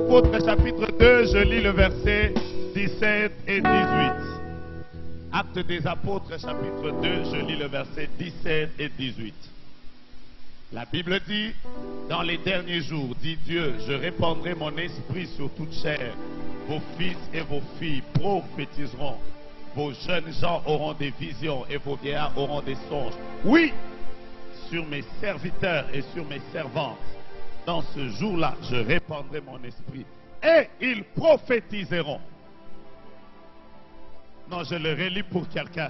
Apôtres chapitre 2, je lis le verset 17 et 18. Actes des Apôtres chapitre 2, je lis le verset 17 et 18. La Bible dit, dans les derniers jours, dit Dieu, je répandrai mon esprit sur toute chair. Vos fils et vos filles prophétiseront. Vos jeunes gens auront des visions et vos vieillards auront des songes. Oui, sur mes serviteurs et sur mes servantes, dans ce jour-là, je répandrai mon esprit et ils prophétiseront. Non, je le relis pour quelqu'un.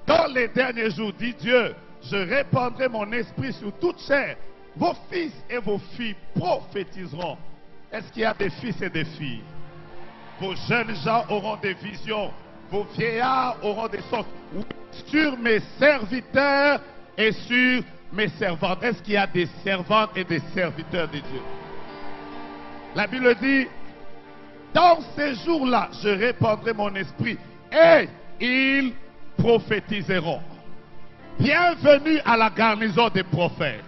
Dans les derniers jours, dit Dieu, je répandrai mon esprit sur toute chair. Vos fils et vos filles prophétiseront. Est-ce qu'il y a des fils et des filles? Vos jeunes gens auront des visions. Vos vieillards auront des songes. Sur mes serviteurs et sur mes servantes. Est-ce qu'il y a des servantes et des serviteurs de Dieu? La Bible dit, dans ces jours-là, je répandrai mon esprit et ils prophétiseront. Bienvenue à la garnison des prophètes.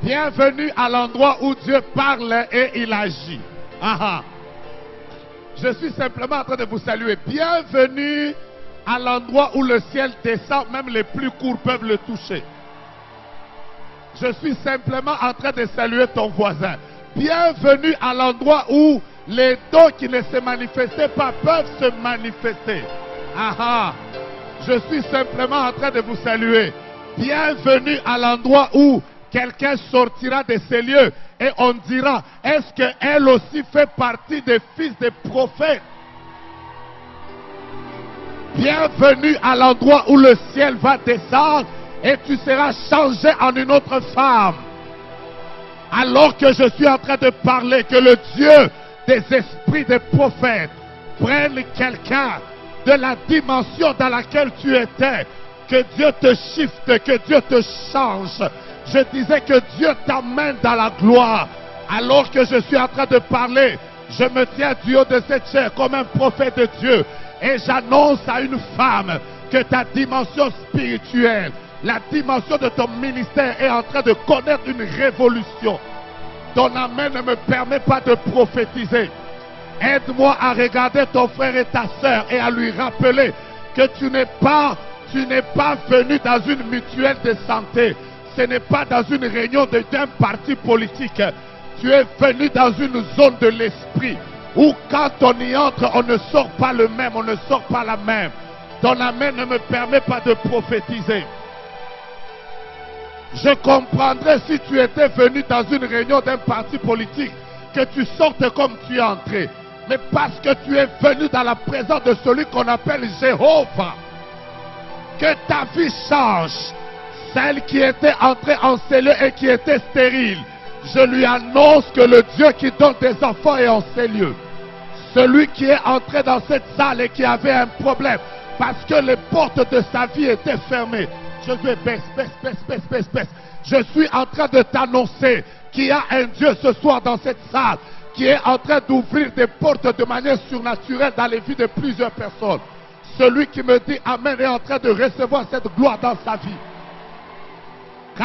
Bienvenue à l'endroit où Dieu parle et il agit. Je suis simplement en train de vous saluer. Bienvenue à l'endroit où le ciel descend, même les plus courts peuvent le toucher. Je suis simplement en train de saluer ton voisin. Bienvenue à l'endroit où les dons qui ne se manifestaient pas peuvent se manifester. Je suis simplement en train de vous saluer. Bienvenue à l'endroit où quelqu'un sortira de ces lieux et on dira, est-ce qu'elle aussi fait partie des fils des prophètes? Bienvenue à l'endroit où le ciel va descendre et tu seras changé en une autre femme. Alors que je suis en train de parler, que le Dieu des esprits des prophètes prenne quelqu'un de la dimension dans laquelle tu étais, que Dieu te shift, que Dieu te change. Je disais que Dieu t'amène dans la gloire. Alors que je suis en train de parler, je me tiens du haut de cette chair comme un prophète de Dieu. Et j'annonce à une femme que ta dimension spirituelle, la dimension de ton ministère est en train de connaître une révolution. Ton amen ne me permet pas de prophétiser. Aide-moi à regarder ton frère et ta soeur et à lui rappeler que tu n'es pas venu dans une mutuelle de santé. Ce n'est pas dans une réunion d'un parti politique. Tu es venu dans une zone de l'esprit où quand on y entre, on ne sort pas le même, on ne sort pas la même. Ton amen ne me permet pas de prophétiser. Je comprendrais si tu étais venu dans une réunion d'un parti politique, que tu sortes comme tu es entré. Mais parce que tu es venu dans la présence de celui qu'on appelle Jéhovah, que ta vie change. Celle qui était entrée en cellule et qui était stérile, je lui annonce que le Dieu qui donne des enfants est en ces lieux. Celui qui est entré dans cette salle et qui avait un problème, parce que les portes de sa vie étaient fermées. Je vais baisse. Je suis en train de t'annoncer qu'il y a un Dieu ce soir dans cette salle qui est en train d'ouvrir des portes de manière surnaturelle dans les vies de plusieurs personnes. Celui qui me dit Amen est en train de recevoir cette gloire dans sa vie. Je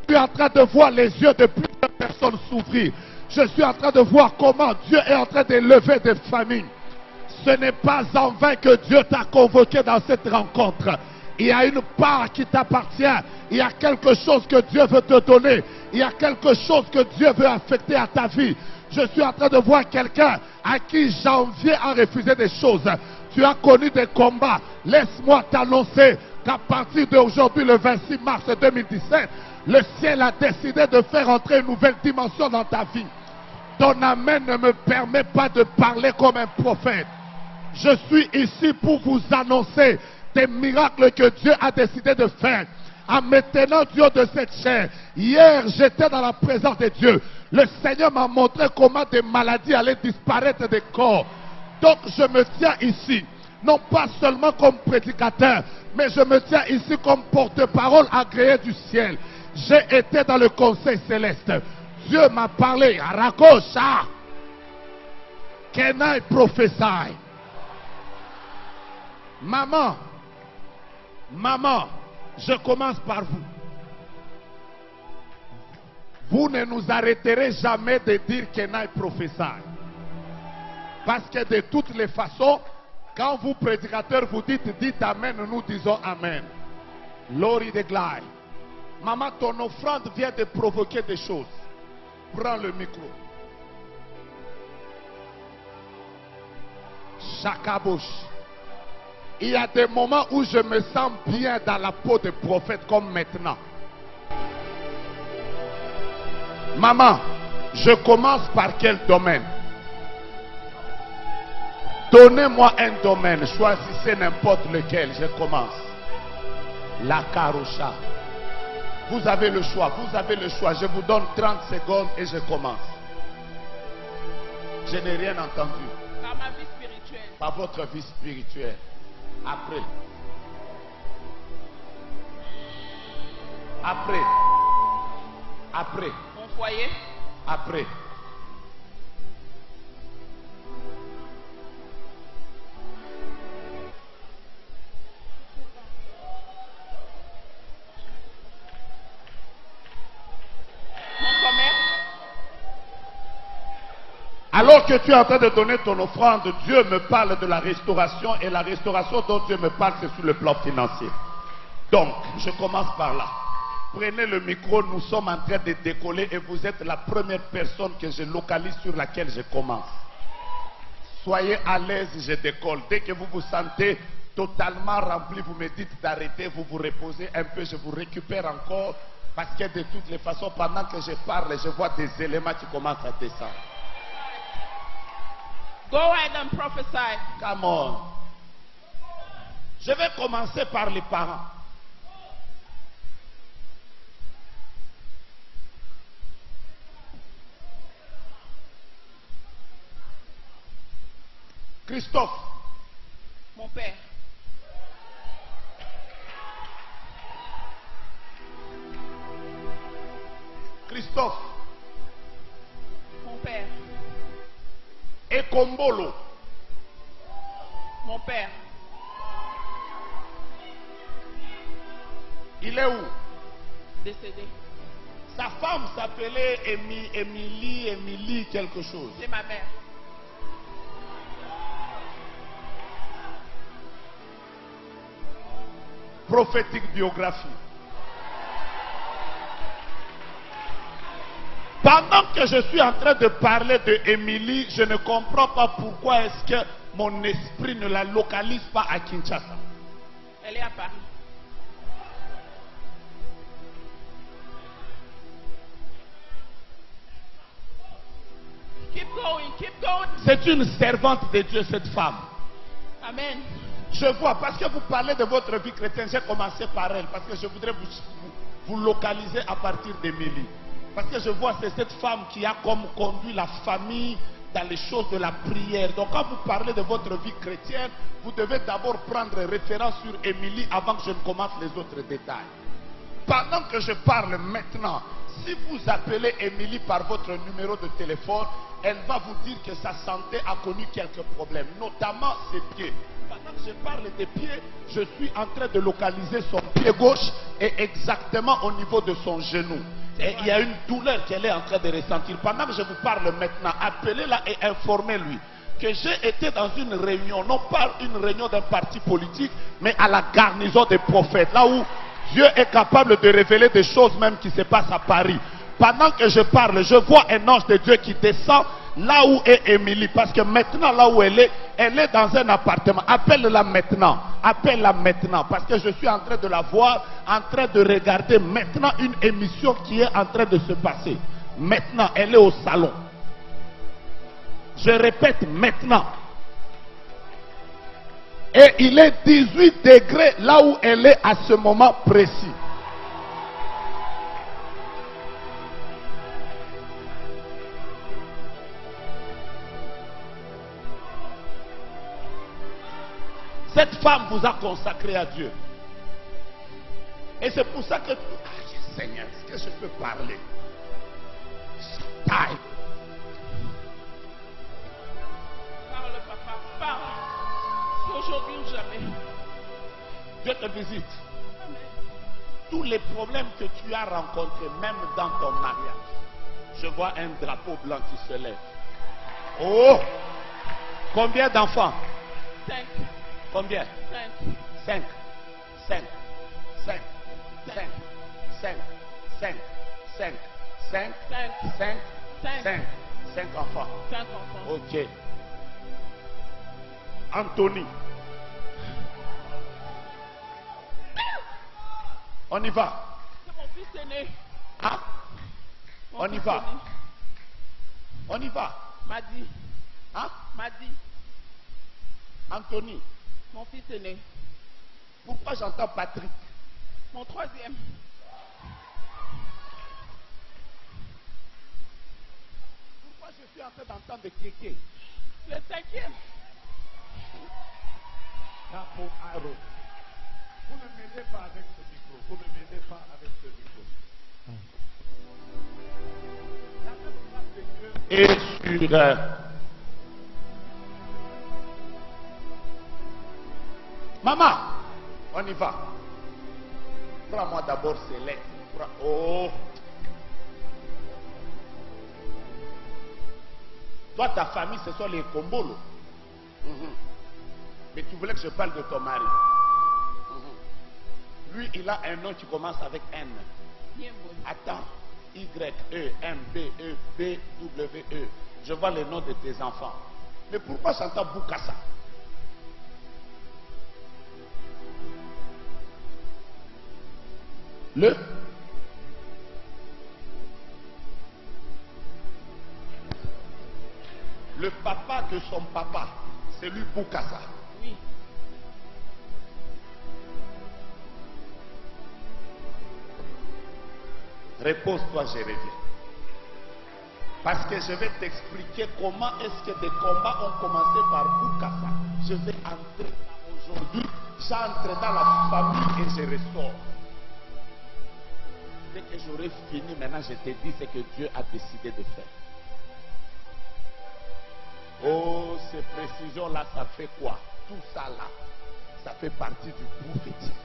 suis en train de voir les yeux de plusieurs personnes s'ouvrir. Je suis en train de voir comment Dieu est en train de lever des familles. Ce n'est pas en vain que Dieu t'a convoqué dans cette rencontre. Il y a une part qui t'appartient. Il y a quelque chose que Dieu veut te donner. Il y a quelque chose que Dieu veut affecter à ta vie. Je suis en train de voir quelqu'un à qui janvier a refusé des choses. Tu as connu des combats. Laisse-moi t'annoncer qu'à partir d'aujourd'hui, le 26 mars 2017, le ciel a décidé de faire entrer une nouvelle dimension dans ta vie. Ton amen ne me permet pas de parler comme un prophète. Je suis ici pour vous annoncer des miracles que Dieu a décidé de faire. En me tenant du haut de cette chair, hier j'étais dans la présence de Dieu. Le Seigneur m'a montré comment des maladies allaient disparaître des corps. Donc je me tiens ici, non pas seulement comme prédicateur, mais je me tiens ici comme porte-parole agréé du ciel. J'ai été dans le conseil céleste. Dieu m'a parlé. Rakosha. Can I prophesy? Maman, je commence par vous. Vous ne nous arrêterez jamais de dire Kenai prophétie. Parce que de toutes les façons, quand vous, prédicateurs, vous dites Amen, nous disons Amen. Glory de gloire. Maman, ton offrande vient de provoquer des choses. Prends le micro. Chaque bouche. Il y a des moments où je me sens bien dans la peau de prophète comme maintenant. Maman, je commence par quel domaine? Donnez-moi un domaine, choisissez n'importe lequel, je commence. La Karosha. Vous avez le choix, je vous donne 30 secondes et je commence. Je n'ai rien entendu. Par ma vie spirituelle. Par votre vie spirituelle. Après. Mon foyer. Après. Alors que tu es en train de donner ton offrande, Dieu me parle de la restauration, et la restauration dont Dieu me parle, c'est sur le plan financier. Donc, je commence par là. Prenez le micro, nous sommes en train de décoller et vous êtes la première personne que je localise sur laquelle je commence. Soyez à l'aise, je décolle. Dès que vous vous sentez totalement rempli, vous me dites d'arrêter, vous vous reposez un peu, je vous récupère encore. Parce que de toutes les façons, pendant que je parle, je vois des éléments qui commencent à descendre. Go ahead and prophesy. Come on. Je vais commencer par les parents. Christophe. Mon père. Christophe. Mon père. Et Kombolo. Mon père. Il est où? Décédé. Sa femme s'appelait Émilie quelque chose. C'est ma mère. Prophétique biographie. Pendant que je suis en train de parler de Émilie, je ne comprends pas pourquoi est-ce que mon esprit ne la localise pas à Kinshasa. Elle est à Paris. Keep going, keep going. C'est une servante de Dieu, cette femme. Amen. Je vois, parce que vous parlez de votre vie chrétienne, j'ai commencé par elle, parce que je voudrais vous localiser à partir d'Émilie. Parce que je vois, c'est cette femme qui a comme conduit la famille dans les choses de la prière. Donc quand vous parlez de votre vie chrétienne, vous devez d'abord prendre référence sur Émilie avant que je ne commence les autres détails. Pendant que je parle maintenant, si vous appelez Émilie par votre numéro de téléphone, elle va vous dire que sa santé a connu quelques problèmes, notamment ses pieds. Pendant que je parle des pieds, je suis en train de localiser son pied gauche et exactement au niveau de son genou. Et il y a une douleur qu'elle est en train de ressentir. Pendant que je vous parle maintenant, appelez-la et informez-lui que j'ai été dans une réunion, non pas une réunion d'un parti politique, mais à la garnison des prophètes, là où Dieu est capable de révéler des choses même qui se passent à Paris. Pendant que je parle, je vois un ange de Dieu qui descend là où est Émilie. Parce que maintenant, là où elle est dans un appartement. Appelle-la maintenant. Appelle-la maintenant. Parce que je suis en train de la voir, en train de regarder maintenant une émission qui est en train de se passer. Maintenant, elle est au salon. Je répète, maintenant. Et il est 18 degrés là où elle est à ce moment précis. Cette femme vous a consacré à Dieu. Et c'est pour ça que... Seigneur, est-ce que je peux parler? Parle, papa, parle. C'est aujourd'hui ou jamais. Dieu te visite. Tous les problèmes que tu as rencontrés, même dans ton mariage, Je vois un drapeau blanc qui se lève. Oh! Combien d'enfants? 5. Combien? 5. 5. 5. 5. 5. 5. 5. 5. 5. 5. 5. 5 enfants. 5 enfants. Ok. Anthony. On y va. C'est mon fils aîné. Hein? Mon On y fils va. aîné. On y va. Madi. Hein? Madi. Anthony. Mon fils aîné. Pourquoi j'entends Patrick? Mon 3e. Pourquoi je suis en train d'entendre des kékés? Le 5e. Capo Aro. Vous ne m'aidez pas avec ce micro. Vous ne m'aidez pas avec ce micro. Et sur maman, on y va. Prends-moi d'abord ces lettres. Oh. Toi, ta famille, ce sont les Kombolo. Mais tu voulais que je parle de ton mari. Lui, il a un nom qui commence avec N. Attends. Y-E-M-B-E-B-W-E. Je vois les noms de tes enfants. Mais pourquoi j'entends Boukassa? Le papa de son papa, c'est lui Boukassa. Oui. Repose-toi, je reviens. Parce que je vais t'expliquer comment est-ce que des combats ont commencé par Boukassa. Je vais entrer aujourd'hui, j'entre dans la famille et je ressors. Dès que j'aurai fini, maintenant je te dis ce que Dieu a décidé de faire. Oh, ces précisions-là, ça fait quoi? Tout ça là, ça fait partie du prophétique.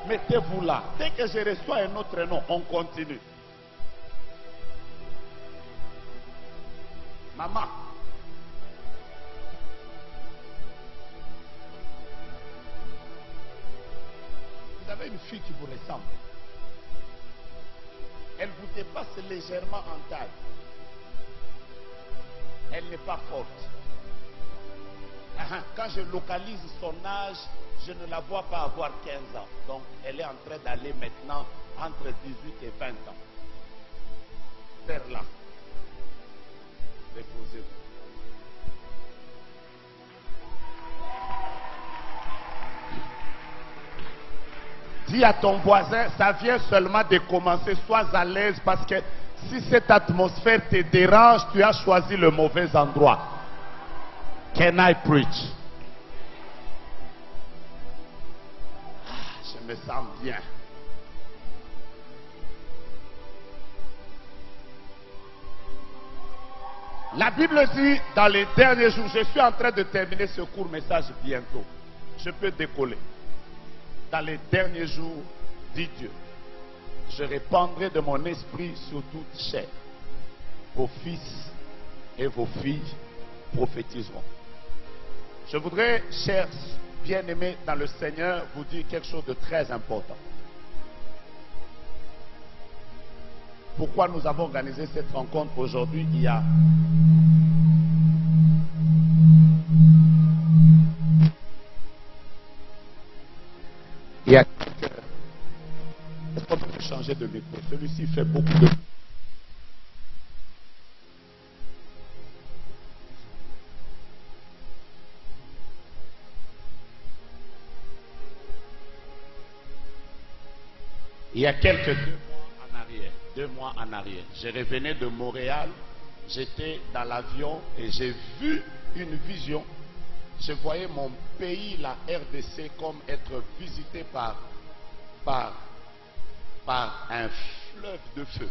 Mettez-vous là. Dès que je reçois un autre nom, on continue. Maman. Vous avez une fille qui vous ressemble. Elle vous dépasse légèrement en taille. Elle n'est pas forte. Quand je localise son âge, je ne la vois pas avoir 15 ans. Donc, elle est en train d'aller maintenant entre 18 et 20 ans. Vers là. Déposez-vous. Dis à ton voisin, ça vient seulement de commencer. Sois à l'aise parce que si cette atmosphère te dérange, tu as choisi le mauvais endroit. Can I preach? Je me sens bien. La Bible dit dans les derniers jours, je suis en train de terminer ce court message bientôt. Je peux décoller. Dans les derniers jours, dit Dieu, je répandrai de mon esprit sur toute chair. Vos fils et vos filles prophétiseront. Je voudrais, chers bien-aimés dans le Seigneur, vous dire quelque chose de très important. Pourquoi nous avons organisé cette rencontre aujourd'hui? Il y a quelques... Est-ce qu'on peut changer de micro? Celui-ci fait beaucoup de... Il y a quelques 2 mois en arrière, je revenais de Montréal, j'étais dans l'avion et j'ai vu une vision. Je voyais mon pays, la RDC, comme être visité par un fleuve de feu.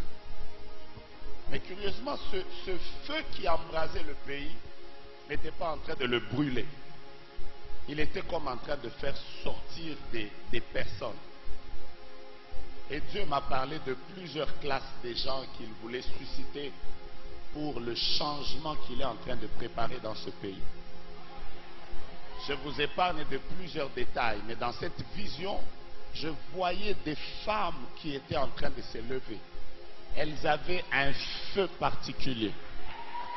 Mais curieusement, ce feu qui embrasait le pays n'était pas en train de le brûler. Il était comme en train de faire sortir des personnes. Et Dieu m'a parlé de plusieurs classes des gens qu'il voulait susciter pour le changement qu'il est en train de préparer dans ce pays. Je vous épargne de plusieurs détails, mais dans cette vision, je voyais des femmes qui étaient en train de se lever. Elles avaient un feu particulier.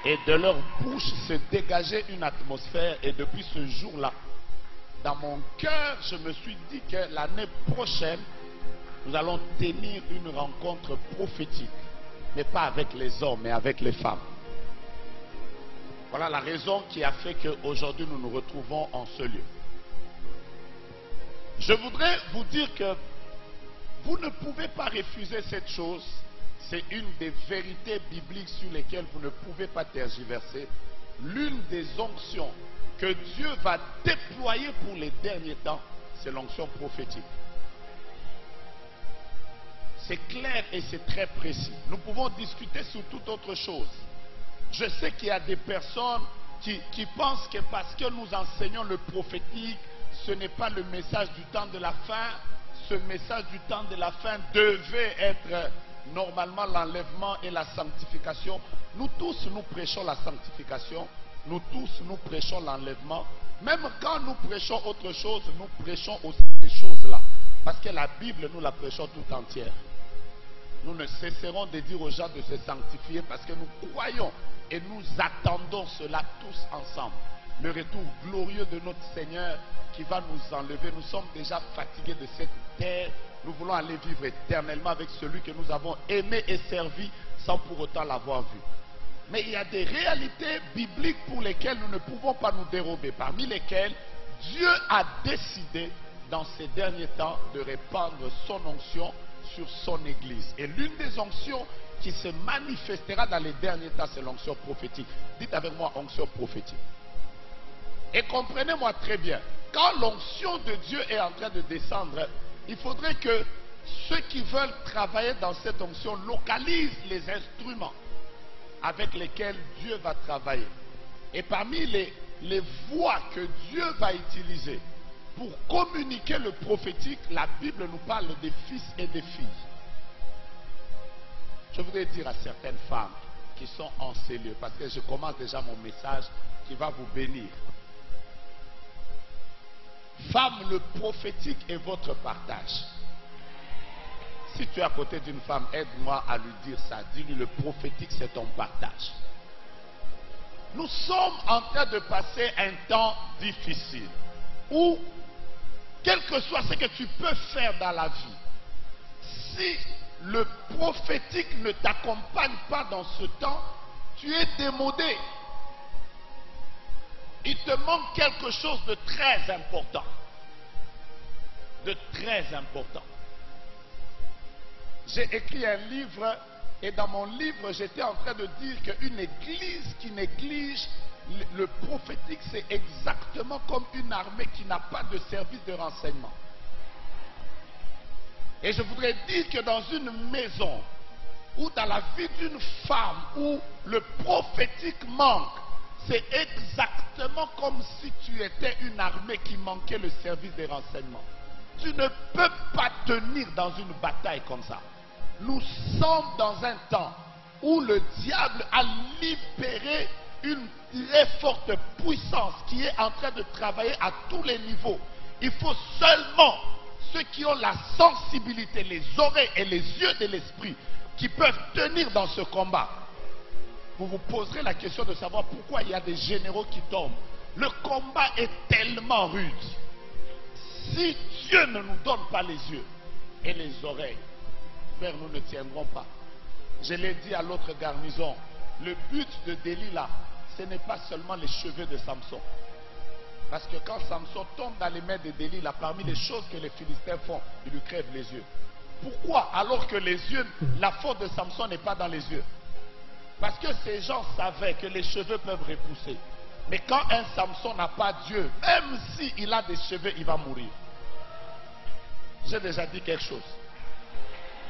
Et de leur bouche se dégageait une atmosphère. Et depuis ce jour-là, dans mon cœur, je me suis dit que l'année prochaine, nous allons tenir une rencontre prophétique. Mais pas avec les hommes, mais avec les femmes. Voilà la raison qui a fait qu'aujourd'hui nous nous retrouvons en ce lieu. Je voudrais vous dire que vous ne pouvez pas refuser cette chose. C'est une des vérités bibliques sur lesquelles vous ne pouvez pas tergiverser. L'une des onctions que Dieu va déployer pour les derniers temps, c'est l'onction prophétique. C'est clair et c'est très précis. Nous pouvons discuter sur toute autre chose. Je sais qu'il y a des personnes qui pensent que parce que nous enseignons le prophétique, ce n'est pas le message du temps de la fin. Ce message du temps de la fin devait être normalement l'enlèvement et la sanctification. Nous tous, nous prêchons la sanctification. Nous tous, nous prêchons l'enlèvement. Même quand nous prêchons autre chose, nous prêchons aussi ces choses-là. Parce que la Bible, nous la prêchons tout entière. Nous ne cesserons de dire aux gens de se sanctifier parce que nous croyons et nous attendons cela tous ensemble. Le retour glorieux de notre Seigneur qui va nous enlever. Nous sommes déjà fatigués de cette terre. Nous voulons aller vivre éternellement avec celui que nous avons aimé et servi sans pour autant l'avoir vu. Mais il y a des réalités bibliques pour lesquelles nous ne pouvons pas nous dérober. Parmi lesquelles Dieu a décidé dans ces derniers temps de répandre son onction sur son église. Et l'une des onctions qui se manifestera dans les derniers temps, c'est l'onction prophétique. Dites avec moi, onction prophétique. Et comprenez-moi très bien, quand l'onction de Dieu est en train de descendre, il faudrait que ceux qui veulent travailler dans cette onction localisent les instruments avec lesquels Dieu va travailler. Et parmi les voies que Dieu va utiliser pour communiquer le prophétique, la Bible nous parle des fils et des filles. Je voudrais dire à certaines femmes qui sont en ces lieux, parce que je commence déjà mon message qui va vous bénir. Femme, le prophétique est votre partage. Si tu es à côté d'une femme, aide-moi à lui dire ça. Dis-lui, le prophétique, c'est ton partage. Nous sommes en train de passer un temps difficile où, quel que soit ce que tu peux faire dans la vie, si le prophétique ne t'accompagne pas dans ce temps, tu es démodé. Il te manque quelque chose de très important. De très important. J'ai écrit un livre et dans mon livre, j'étais en train de dire qu'une église qui néglige le prophétique, c'est exactement comme une armée qui n'a pas de service de renseignement. Et je voudrais dire que dans une maison ou dans la vie d'une femme où le prophétique manque, c'est exactement comme si tu étais une armée qui manquait le service des renseignements. Tu ne peux pas tenir dans une bataille comme ça. Nous sommes dans un temps où le diable a libéré une très forte puissance qui est en train de travailler à tous les niveaux. Il faut seulement ceux qui ont la sensibilité, les oreilles et les yeux de l'esprit qui peuvent tenir dans ce combat. Vous vous poserez la question de savoir pourquoi il y a des généraux qui tombent. Le combat est tellement rude. Si Dieu ne nous donne pas les yeux et les oreilles, Père, nous ne tiendrons pas. Je l'ai dit à l'autre garnison, le but de Delilah, ce n'est pas seulement les cheveux de Samson. Parce que quand Samson tombe dans les mains de Delilah, parmi les choses que les Philistins font, ils lui crèvent les yeux. Pourquoi? Alors que les yeux, la faute de Samson n'est pas dans les yeux. Parce que ces gens savaient que les cheveux peuvent repousser. Mais quand un Samson n'a pas Dieu, même s'il a des cheveux, il va mourir. J'ai déjà dit quelque chose.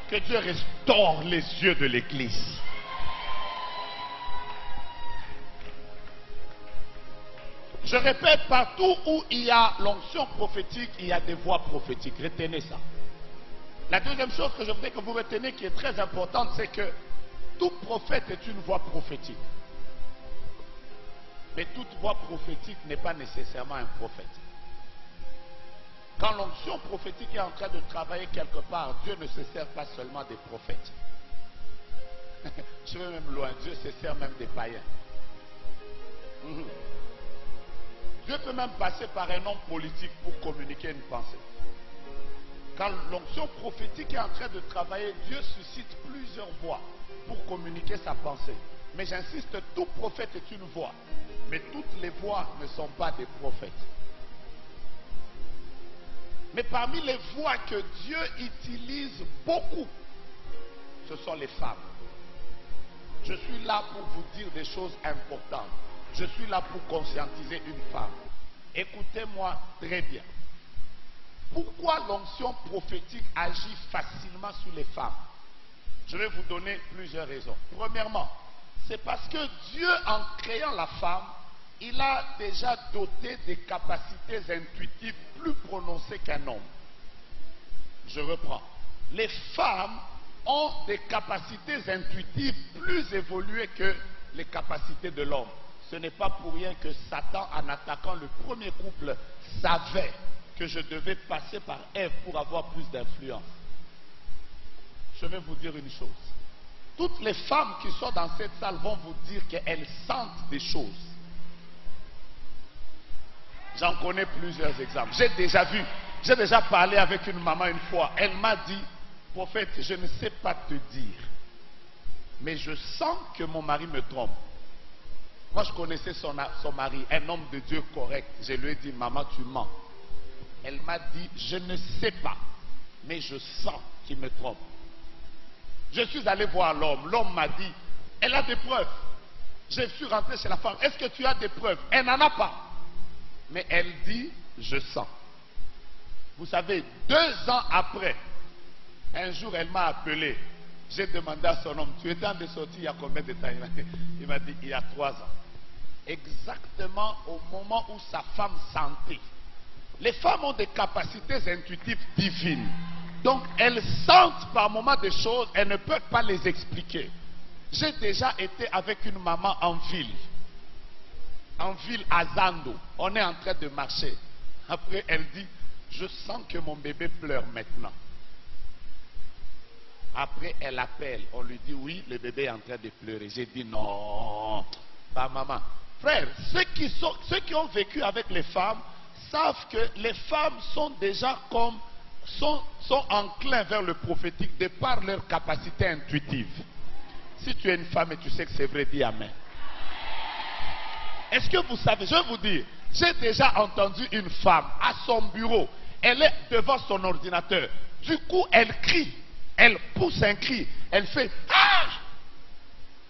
Que Dieu restaure les yeux de l'église. Je répète, partout où il y a l'onction prophétique, il y a des voix prophétiques. Retenez ça. La deuxième chose que je voudrais que vous reteniez qui est très importante, c'est que tout prophète est une voix prophétique. Mais toute voix prophétique n'est pas nécessairement un prophète. Quand l'onction prophétique est en train de travailler quelque part, Dieu ne se sert pas seulement des prophètes. Je vais même loin, Dieu se sert même des païens. Dieu peut même passer par un homme politique pour communiquer une pensée. Quand l'onction prophétique est en train de travailler, Dieu suscite plusieurs voix pour communiquer sa pensée. Mais j'insiste, tout prophète est une voix. Mais toutes les voix ne sont pas des prophètes. Mais parmi les voix que Dieu utilise beaucoup, ce sont les femmes. Je suis là pour vous dire des choses importantes. Je suis là pour conscientiser une femme. Écoutez-moi très bien. Pourquoi l'onction prophétique agit facilement sur les femmes? Je vais vous donner plusieurs raisons. Premièrement, c'est parce que Dieu, en créant la femme, il a déjà doté des capacités intuitives plus prononcées qu'un homme. Je reprends. Les femmes ont des capacités intuitives plus évoluées que les capacités de l'homme. Ce n'est pas pour rien que Satan, en attaquant le premier couple, savait que je devais passer par Ève pour avoir plus d'influence. Je vais vous dire une chose. Toutes les femmes qui sont dans cette salle vont vous dire qu'elles sentent des choses. J'en connais plusieurs exemples. J'ai déjà parlé avec une maman une fois. Elle m'a dit, prophète, je ne sais pas te dire, mais je sens que mon mari me trompe. Moi, je connaissais son mari, un homme de Dieu correct. Je lui ai dit, maman, tu mens. Elle m'a dit, je ne sais pas, mais je sens qu'il me trompe. Je suis allé voir l'homme. L'homme m'a dit, elle a des preuves. Je suis rentré chez la femme. Est-ce que tu as des preuves? Elle n'en a pas. Mais elle dit, je sens. Vous savez, 2 ans après, un jour, elle m'a appelé. J'ai demandé à son homme, tu étais en de sortie il y a combien de temps? Il m'a dit, il y a 3 ans. Exactement au moment où sa femme sentait. Les femmes ont des capacités intuitives divines. Donc, elles sentent par moments des choses, elles ne peuvent pas les expliquer. J'ai déjà été avec une maman en ville à Zando. On est en train de marcher. Après, elle dit, je sens que mon bébé pleure maintenant. Après, elle appelle. On lui dit, oui, le bébé est en train de pleurer. J'ai dit, non, pas maman. Frère, ceux qui ont vécu avec les femmes savent que les femmes sont déjà sont enclins vers le prophétique de par leur capacité intuitive. Si tu es une femme et tu sais que c'est vrai, dis amen. Est-ce que vous savez, je vais vous dire, j'ai déjà entendu une femme à son bureau, elle est devant son ordinateur, du coup elle crie, elle pousse un cri, elle fait « Ah !»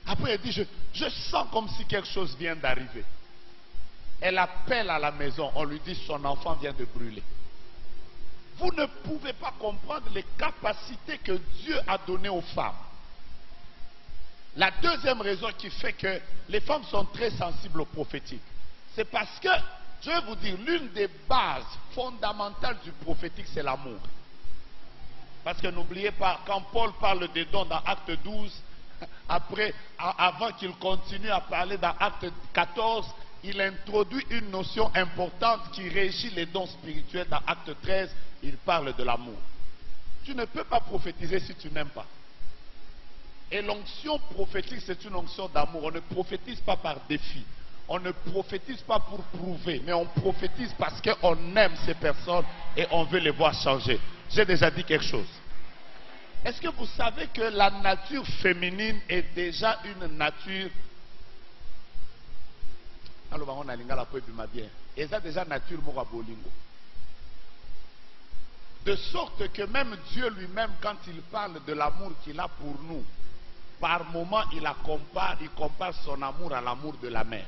Après elle dit je sens comme si quelque chose vient d'arriver. Elle appelle à la maison, on lui dit son enfant vient de brûler. Vous ne pouvez pas comprendre les capacités que Dieu a données aux femmes. La deuxième raison qui fait que les femmes sont très sensibles au prophétique, c'est parce que, je vais vous dire, l'une des bases fondamentales du prophétique, c'est l'amour. Parce que n'oubliez pas, quand Paul parle des dons dans Acte 12, avant qu'il continue à parler dans Acte 14, il introduit une notion importante qui régit les dons spirituels. Dans Acte 13, il parle de l'amour. Tu ne peux pas prophétiser si tu n'aimes pas. Et l'onction prophétique, c'est une onction d'amour. On ne prophétise pas par défi. On ne prophétise pas pour prouver, mais on prophétise parce qu'on aime ces personnes et on veut les voir changer. J'ai déjà dit quelque chose. Est-ce que vous savez que la nature féminine est déjà une nature... Alors, on a déjà nature bolingo. De sorte que même Dieu lui-même, quand il parle de l'amour qu'il a pour nous, par moment, il compare son amour à l'amour de la mère.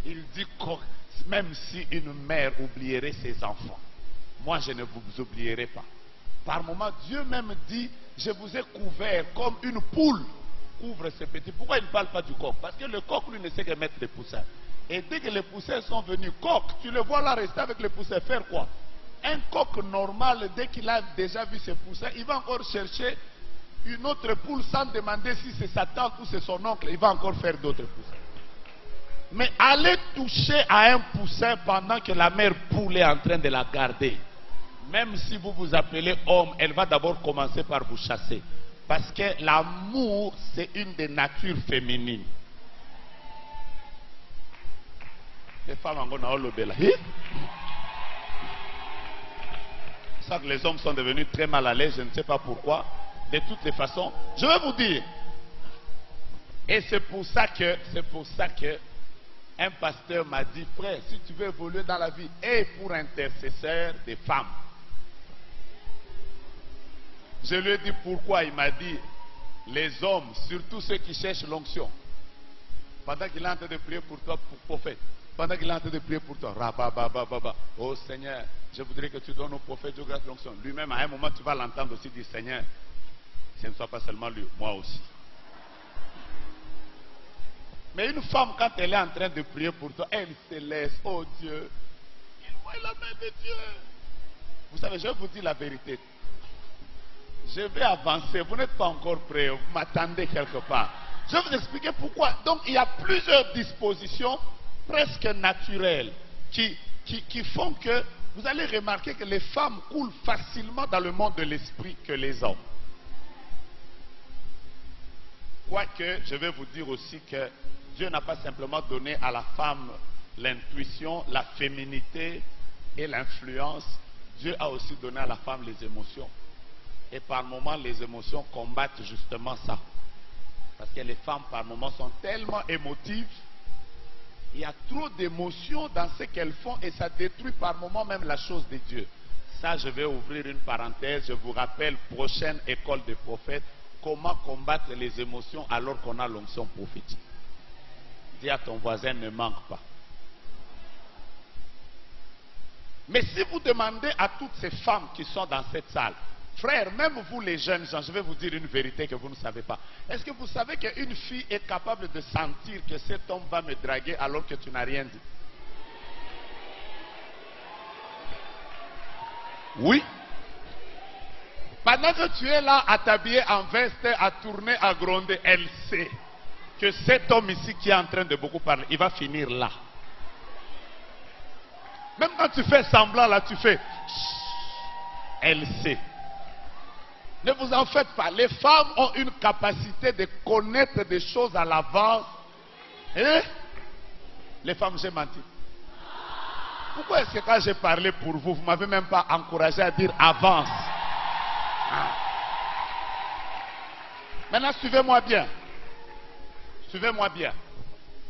Il dit que même si une mère oublierait ses enfants, moi je ne vous oublierai pas. Par moment, Dieu même dit, je vous ai couvert comme une poule couvre ses petits. Pourquoi il ne parle pas du coq? Parce que le coq, lui, ne sait que mettre les poussins. Et dès que les poussins sont venus, coq, tu le vois là rester avec les poussins, faire quoi? Un coq normal, dès qu'il a déjà vu ses poussins, il va encore chercher une autre poule sans demander si c'est sa tante ou c'est son oncle. Il va encore faire d'autres poussins. Mais aller toucher à un poussin pendant que la mère poule est en train de la garder, même si vous vous appelez homme, elle va d'abord commencer par vous chasser. Parce que l'amour, c'est une des natures féminines. Les femmes en Gonaolobela. C'est ça que les hommes sont devenus très mal à l'aise, je ne sais pas pourquoi. De toutes les façons, je vais vous dire. Et c'est pour ça que un pasteur m'a dit, frère, si tu veux évoluer dans la vie, et pour intercesseur des femmes. Je lui ai dit pourquoi. Il m'a dit, les hommes, surtout ceux qui cherchent l'onction, pendant qu'il est en train de prier pour toi, pour prophète, pendant qu'il est en train de prier pour toi, oh Seigneur, je voudrais que tu donnes au prophète de grâce l'onction. Lui-même, à un moment, tu vas l'entendre aussi dire, Seigneur, ce ne soit pas seulement lui, moi aussi. Mais une femme, quand elle est en train de prier pour toi, elle se laisse, oh Dieu, il voit la main de Dieu. Vous savez, je vais vous dire la vérité. Je vais avancer, vous n'êtes pas encore prêts, vous m'attendez quelque part. Je vais vous expliquer pourquoi. Donc, il y a plusieurs dispositions presque naturelles qui font que vous allez remarquer que les femmes coulent facilement dans le monde de l'esprit que les hommes. Quoique, je vais vous dire aussi que Dieu n'a pas simplement donné à la femme l'intuition, la féminité et l'influence. Dieu a aussi donné à la femme les émotions. Et par moments, les émotions combattent justement ça. Parce que les femmes, par moments, sont tellement émotives. Il y a trop d'émotions dans ce qu'elles font et ça détruit par moments même la chose de Dieu. Ça, je vais ouvrir une parenthèse. Je vous rappelle, prochaine école des prophètes, comment combattre les émotions alors qu'on a l'onction prophétique. Dis à ton voisin, ne manque pas. Mais si vous demandez à toutes ces femmes qui sont dans cette salle, frères, même vous les jeunes gens, je vais vous dire une vérité que vous ne savez pas. Est-ce que vous savez qu'une fille est capable de sentir que cet homme va me draguer alors que tu n'as rien dit? Oui. Pendant que tu es là à t'habiller en veste, à tourner, à gronder, elle sait que cet homme ici qui est en train de beaucoup parler, il va finir là. Même quand tu fais semblant là, tu fais... Elle sait. Ne vous en faites pas. Les femmes ont une capacité de connaître des choses à l'avance. Et les femmes, j'ai menti. Pourquoi est-ce que quand j'ai parlé pour vous, vous ne m'avez même pas encouragé à dire avance? Maintenant, suivez-moi bien. Suivez-moi bien.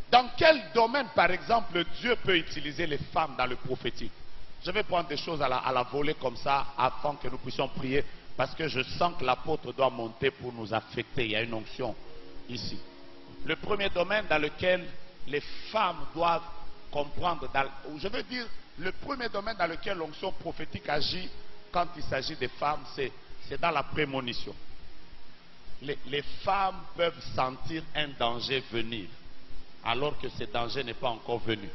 Dans quel domaine, par exemple, Dieu peut utiliser les femmes dans le prophétique? Je vais prendre des choses à la volée comme ça, afin que nous puissions prier, parce que je sens que l'apôtre doit monter pour nous affecter. Il y a une onction ici. Le premier domaine dans lequel les femmes doivent comprendre, je veux dire, le premier domaine dans lequel l'onction prophétique agit quand il s'agit des femmes, c'est dans la prémonition. Les femmes peuvent sentir un danger venir, alors que ce danger n'est pas encore venu.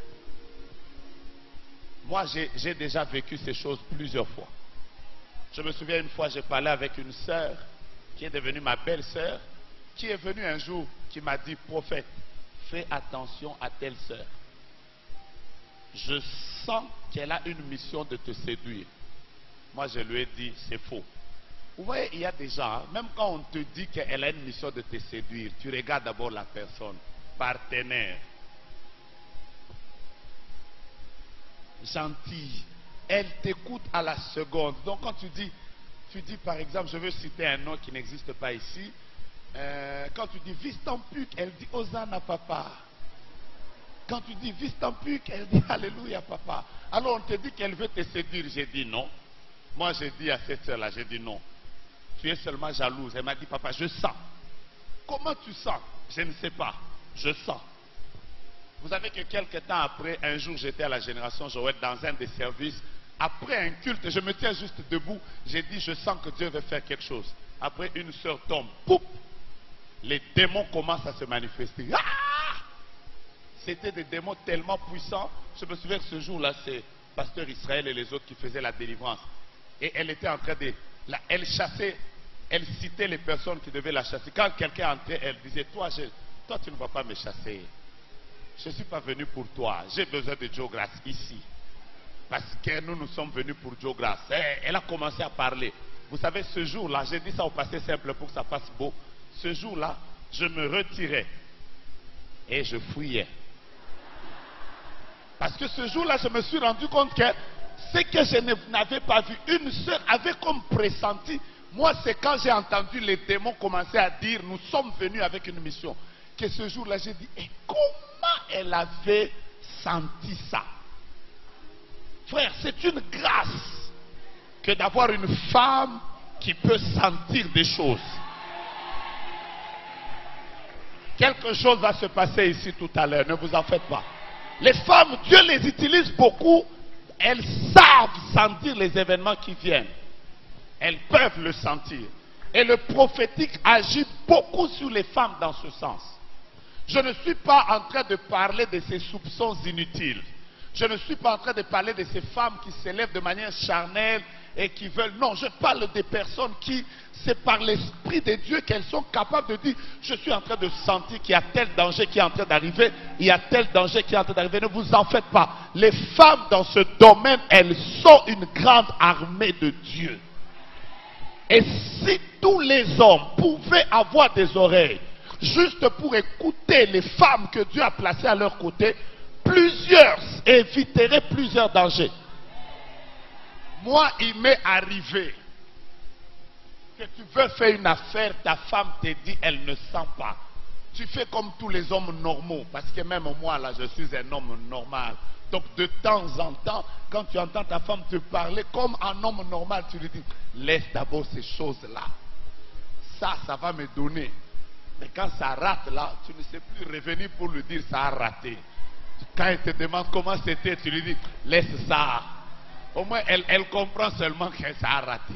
Moi, j'ai déjà vécu ces choses plusieurs fois. Je me souviens une fois, j'ai parlé avec une sœur qui est devenue ma belle-sœur, qui est venue un jour, qui m'a dit, prophète, fais attention à telle sœur. Je sens qu'elle a une mission de te séduire. Moi, je lui ai dit, c'est faux. Vous voyez, il y a des gens, hein, même quand on te dit qu'elle a une mission de te séduire, tu regardes d'abord la personne, partenaire, gentille, elle t'écoute à la seconde. Donc quand tu dis par exemple, je veux citer un nom qui n'existe pas ici, quand tu dis Vistampuk, elle dit Hosanna papa. Quand tu dis Vistampuk, elle dit Alléluia papa. Alors on te dit qu'elle veut te séduire, j'ai dit non. Moi j'ai dit à cette soeur là, j'ai dit non. Tu es seulement jalouse. Elle m'a dit papa, je sens. Comment tu sens? Je ne sais pas, je sens. Vous savez que quelques temps après, un jour j'étais à la Génération Joël dans un des services. Après un culte, je me tiens juste debout. J'ai dit, je sens que Dieu veut faire quelque chose. Après, une sœur tombe. Poup! Les démons commencent à se manifester. Ah! C'était des démons tellement puissants. Je me souviens que ce jour-là, pasteur Israël et les autres qui faisaient la délivrance. Et elle était en train de... elle chassait, elle citait les personnes qui devaient la chasser. Quand quelqu'un entrait, elle disait, toi tu ne vas pas me chasser. Je ne suis pas venu pour toi. J'ai besoin de Joe Grace ici. Parce que nous sommes venus pour Joe Grace. Elle a commencé à parler. Vous savez, ce jour-là, j'ai dit ça au passé simple pour que ça fasse beau. Ce jour-là, je me retirais et je fouillais. Parce que ce jour-là, je me suis rendu compte que ce que je n'avais pas vu, une sœur avait comme pressenti. Moi, c'est quand j'ai entendu les démons commencer à dire, nous sommes venus avec une mission. Que ce jour-là, j'ai dit, et comment elle avait senti ça? Frère, c'est une grâce que d'avoir une femme qui peut sentir des choses. Quelque chose va se passer ici tout à l'heure, ne vous en faites pas. Les femmes, Dieu les utilise beaucoup. Elles savent sentir les événements qui viennent. Elles peuvent le sentir. Et le prophétique agit beaucoup sur les femmes dans ce sens. Je ne suis pas en train de parler de ces soupçons inutiles. Je ne suis pas en train de parler de ces femmes qui s'élèvent de manière charnelle et qui veulent... Non, je parle des personnes qui, c'est par l'Esprit de Dieu qu'elles sont capables de dire, je suis en train de sentir qu'il y a tel danger qui est en train d'arriver, il y a tel danger qui est en train d'arriver. Ne vous en faites pas. Les femmes dans ce domaine, elles sont une grande armée de Dieu. Et si tous les hommes pouvaient avoir des oreilles, juste pour écouter les femmes que Dieu a placées à leur côté, plusieurs éviteraient plusieurs dangers. Moi, il m'est arrivé que tu veux faire une affaire, ta femme te dit, elle ne sent pas. Tu fais comme tous les hommes normaux, parce que même moi, là, je suis un homme normal. Donc, de temps en temps, quand tu entends ta femme te parler comme un homme normal, tu lui dis, laisse d'abord ces choses-là. Ça va me donner. Mais quand ça rate là, tu ne sais plus revenir pour lui dire ça a raté. Quand elle te demande comment c'était, tu lui dis, laisse ça. Au moins, elle comprend seulement que ça a raté.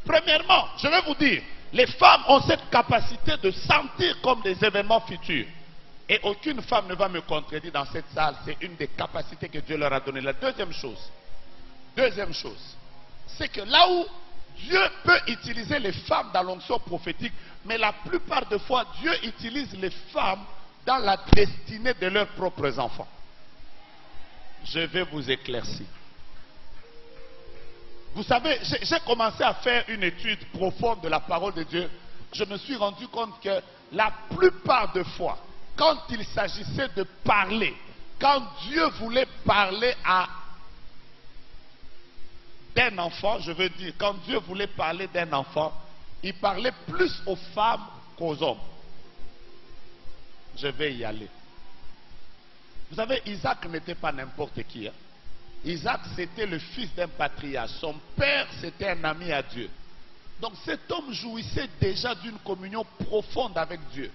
Premièrement, je vais vous dire, les femmes ont cette capacité de sentir comme des événements futurs. Et aucune femme ne va me contredire dans cette salle. C'est une des capacités que Dieu leur a données. La deuxième chose, c'est que là où Dieu peut utiliser les femmes dans l'onction prophétique, mais la plupart des fois, Dieu utilise les femmes dans la destinée de leurs propres enfants. Je vais vous éclaircir. Vous savez, j'ai commencé à faire une étude profonde de la parole de Dieu. Je me suis rendu compte que la plupart des fois, quand il s'agissait de parler, quand Dieu voulait parler à d'un enfant, je veux dire, quand Dieu voulait parler d'un enfant, il parlait plus aux femmes qu'aux hommes. Je vais y aller. Vous savez, Isaac n'était pas n'importe qui. Hein? Isaac, c'était le fils d'un patriarche. Son père, c'était un ami à Dieu. Donc cet homme jouissait déjà d'une communion profonde avec Dieu.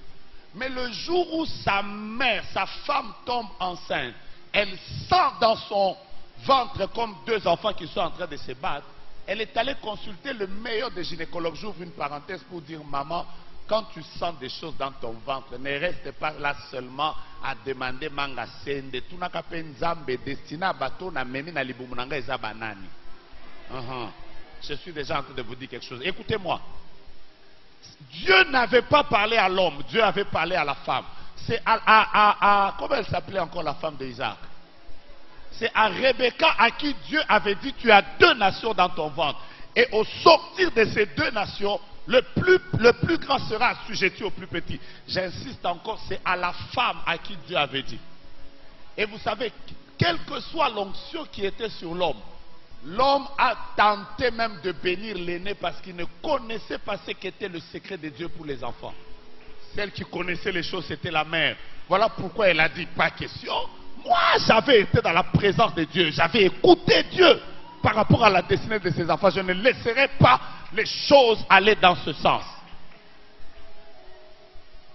Mais le jour où sa mère, sa femme tombe enceinte, elle sent dans son ventre comme deux enfants qui sont en train de se battre. Elle est allée consulter le meilleur des gynécologues. J'ouvre une parenthèse pour dire, maman, quand tu sens des choses dans ton ventre, ne reste pas là seulement à demander manga sende. Tu n'as qu'à penser destiné à bateau na meni na libumunanga eza banani. Je suis déjà en train de vous dire quelque chose. Écoutez-moi. Dieu n'avait pas parlé à l'homme, Dieu avait parlé à la femme. C'est comment elle s'appelait encore la femme d'Isaac? C'est à Rebecca à qui Dieu avait dit, tu as deux nations dans ton ventre. Et au sortir de ces deux nations, le plus grand sera assujetti au plus petit. J'insiste encore, c'est à la femme à qui Dieu avait dit. Et vous savez, quelle que soit l'onction qui était sur l'homme, l'homme a tenté même de bénir l'aîné parce qu'il ne connaissait pas ce qu'était le secret de Dieu pour les enfants. Celle qui connaissait les choses, c'était la mère. Voilà pourquoi elle a dit, pas question. Moi, j'avais été dans la présence de Dieu. J'avais écouté Dieu par rapport à la destinée de ses enfants. Je ne laisserai pas les choses aller dans ce sens.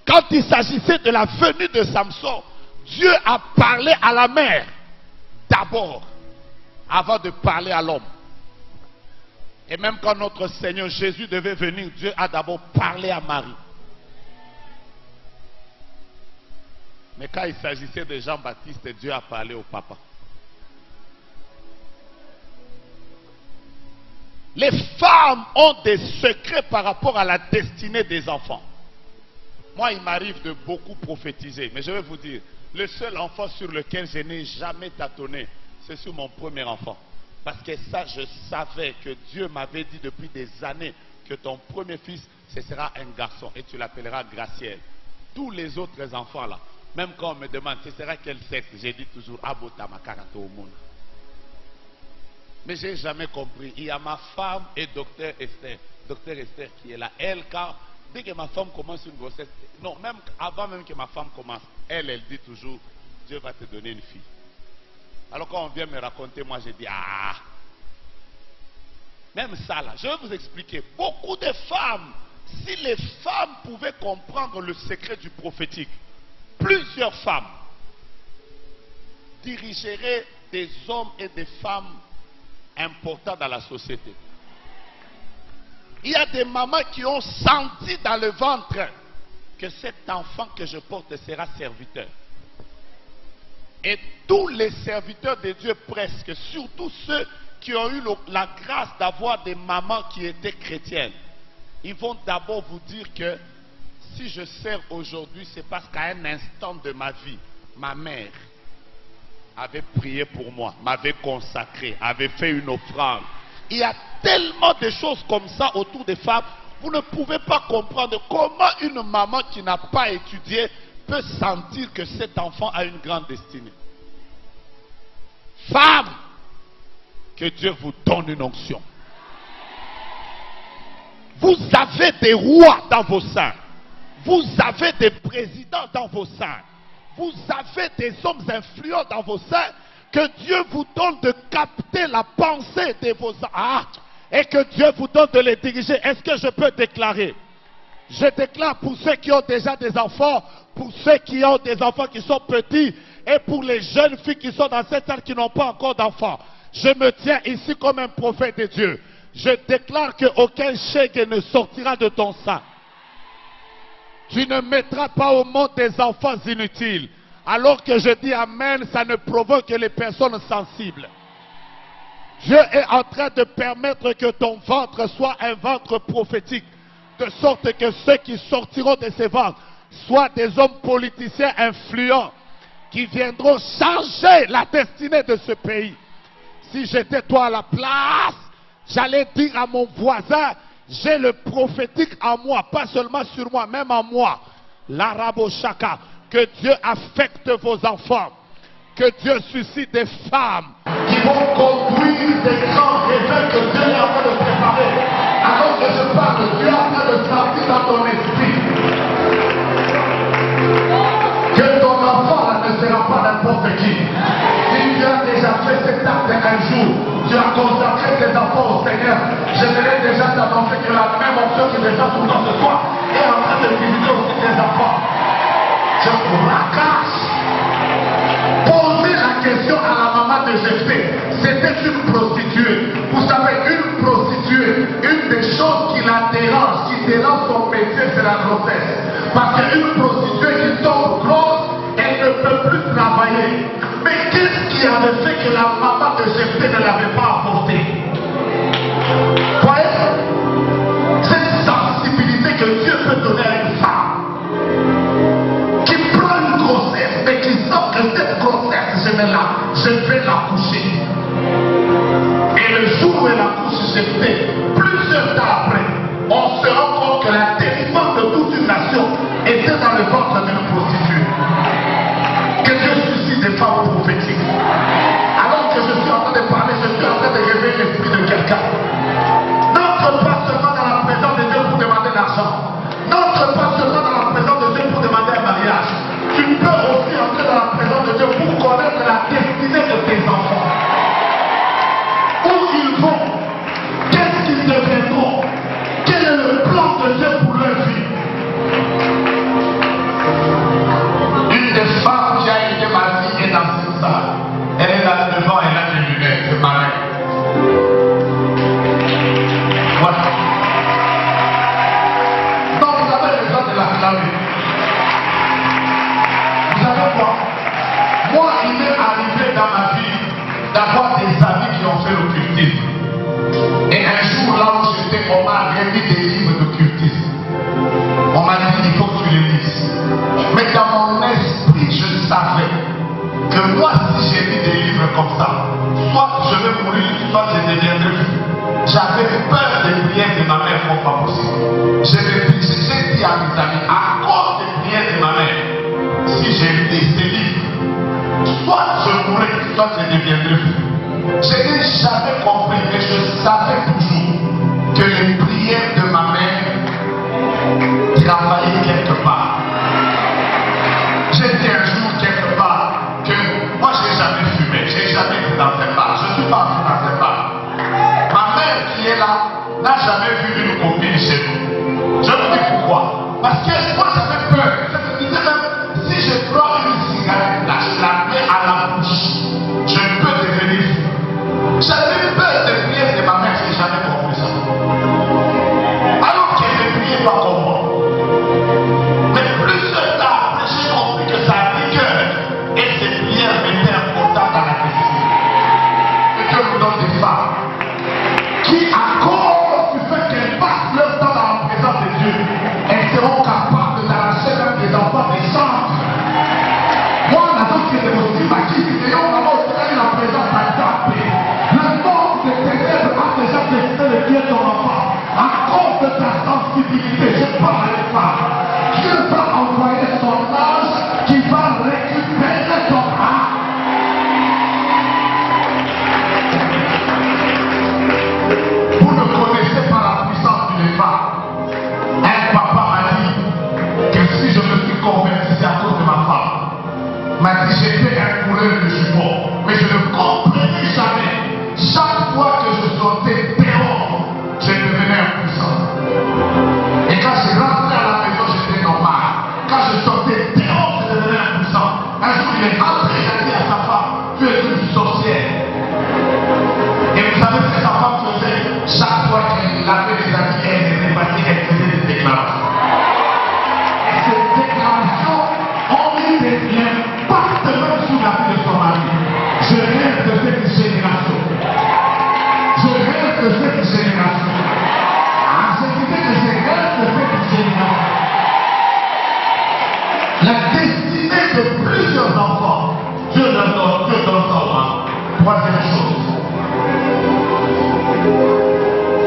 Quand il s'agissait de la venue de Samson, Dieu a parlé à la mère d'abord, avant de parler à l'homme. Et même quand notre Seigneur Jésus devait venir, Dieu a d'abord parlé à Marie. Mais quand il s'agissait de Jean-Baptiste, Dieu a parlé au papa. Les femmes ont des secrets par rapport à la destinée des enfants. Moi, il m'arrive de beaucoup prophétiser, mais je vais vous dire, le seul enfant sur lequel je n'ai jamais tâtonné, c'est sur mon premier enfant. Parce que ça, je savais que Dieu m'avait dit depuis des années que ton premier fils, ce sera un garçon et tu l'appelleras Graciel. Tous les autres enfants là, même quand on me demande ce sera quel sexe, j'ai dit toujours Abotama Karato au monde. Mais je n'ai jamais compris. Il y a ma femme et docteur Esther qui est là. Elle, car dès que ma femme commence une grossesse, non, même avant même que ma femme commence, elle dit toujours, Dieu va te donner une fille. Alors quand on vient me raconter, moi je dis, ah, même ça là, je vais vous expliquer. Beaucoup de femmes, si les femmes pouvaient comprendre le secret du prophétique, plusieurs femmes dirigeraient des hommes et des femmes importants dans la société. Il y a des mamans qui ont senti dans le ventre que cet enfant que je porte sera serviteur. Et tous les serviteurs de Dieu presque, surtout ceux qui ont eu la grâce d'avoir des mamans qui étaient chrétiennes, ils vont d'abord vous dire que si je sers aujourd'hui, c'est parce qu'à un instant de ma vie, ma mère avait prié pour moi, m'avait consacré, avait fait une offrande. Il y a tellement de choses comme ça autour des femmes. Vous ne pouvez pas comprendre comment une maman qui n'a pas étudié peut sentir que cet enfant a une grande destinée. Femme, que Dieu vous donne une onction. Vous avez des rois dans vos seins. Vous avez des présidents dans vos seins. Vous avez des hommes influents dans vos seins. Que Dieu vous donne de capter la pensée de vos âmes. Et que Dieu vous donne de les diriger. Est-ce que je peux déclarer? Je déclare pour ceux qui ont déjà des enfants, pour ceux qui ont des enfants qui sont petits, et pour les jeunes filles qui sont dans cette salle qui n'ont pas encore d'enfants. Je me tiens ici comme un prophète de Dieu. Je déclare qu'aucun chèque ne sortira de ton sein. Tu ne mettras pas au monde des enfants inutiles. Alors que je dis Amen, ça ne provoque que les personnes sensibles. Dieu est en train de permettre que ton ventre soit un ventre prophétique. De sorte que ceux qui sortiront de ces ventres soient des hommes politiciens influents qui viendront changer la destinée de ce pays. Si j'étais toi à la place, j'allais dire à mon voisin, j'ai le prophétique en moi, pas seulement sur moi, même en moi. L'arabo chaka, que Dieu affecte vos enfants, que Dieu suscite des femmes qui vont conduire des grands réveils que Dieu est en train de préparer. Alors que je parle, Dieu est en train de sortir dans ton esprit. Que ton enfant là, ne sera pas n'importe qui. Si tu as déjà fait cet acte un jour, tu as consacré tes enfants au Seigneur, j'aimerais déjà t'annoncer que la même option qui est déjà sous dans ce soir est en train de visiter aussi tes enfants. Je vous racasse. Posez la question à la maman de Jephthé. C'était une prostituée. Vous savez, une prostituée, une des choses qui la dérange, qui dérange son métier, c'est la grossesse. Parce qu'une prostituée qui tombe grosse, elle ne peut plus travailler. Mais qu'est-ce qui avait fait que la maman de Jephthé ne l'avait pas apporté? Voyez, cette sensibilité que Dieu peut donner à une femme qui prend une grossesse, mais qui sent que cette grossesse, je vais l'accoucher. Et le jour où elle accouche Jephthé, plusieurs temps après, on se rend compte que la défense de toute une nation était dans le ventre d'une prostituée. Que Dieu suscite des femmes prophétiques. Alors que je suis en train de parler, je suis en train de réveiller l'esprit de quelqu'un. N'entre pas seulement dans la présence de Dieu pour demander l'argent. N'entre pas seulement dans la présence de Dieu pour demander un mariage. Tu peux aussi entrer dans la présence de Dieu pour connaître la destinée de tes enfants. Où ils vont, qu'est-ce qu'ils deviendront, comme ça. Soit je vais mourir, soit je deviendrai fou. J'avais peur des prières de ma mère comme pas possible. J'ai dit à mes amis, à cause des prières de ma mère, si j'ai lu ces livres, soit je mourrai, soit je deviendrai fou. Je n'ai jamais compris, mais je savais toujours que les prières de ma mère travaillaient quelque part. J'ai dit un jour quelque part que moi j'ai jamais fumé, j'ai jamais été dans un bar, je ne suis pas entré dans un bar. Ma mère qui est là n'a jamais vu une copine chez nous. Je vous dis pourquoi. Parce que moi j'avais peur. Je me disais même, si je prends une cigarette là, je la mets à la bouche, je peux devenir fou. J'avais peur de prier de ma mère, je n'ai jamais compris ça. Alors qu'elle ne priait pas comme moi. Mais plus de temps après, j'ai compris que sa rigueur et ses prières étaient importantes dans la vie. Et Dieu nous donne des femmes qui, à cause du fait qu'elles passent leur temps dans la présence de Dieu, elles seront capables d'arracher même des enfants des chambres. Moi, la chose qui est aussi ma qui dit, et on va obtenir la présence à Dieu. Le monde des ténèbres a déjà décidé de tuer ton enfant. À cause de ta sensibilité, je parle à les femmes. Dieu va envoyer son ange qui va récupérer ton âme. Vous ne connaissez pas la puissance d'une femme. Un papa m'a dit que si je me suis converti, c'est à cause de ma femme. M'a dit j'étais un coureur de jumeaux, mais je ne comprenais jamais. Chaque fois que je sortais dehors, je devenais impuissant. Et quand je rentrais à la maison, j'étais normal. Quand je sortais dehors, je devenais impuissant. Un jour, il est rentré, il a dit à sa femme, tu es une sorcière. Et vous savez ce que sa femme faisait? Chaque fois qu'elle avait des amis, elle était partie, elle faisait des déclarations. Et ces déclarations ont eu des impacts même sur la vie de son mari. Je rêve de cette génération. Je rêve de cette génération. Ah, je disais que je rêve de cette génération. La destinée de plusieurs enfants, Dieu donne ça au moins. Troisième chose.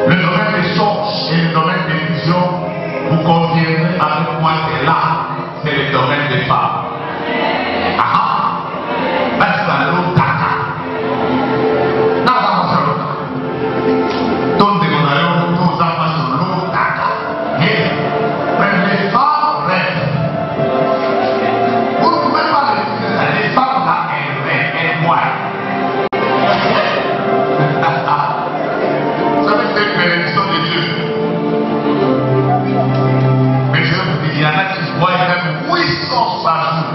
Le domaine des songes et le domaine des visions, vous conviendrez avec moi, c'est là, c'est le domaine des femmes. Ah, parce que l'eau tata. Non, non, c'est l'eau tata. Tout le monde a l'eau tata sur l'eau tata. Mais les femmes rêvent. Vous ne pouvez pas les dire ça. Les femmes là, elles rêvent, elles moellent. Vous savez, c'est une bénédiction de Dieu. Mais je vous dis, il y en a qui voient même 800 par jour.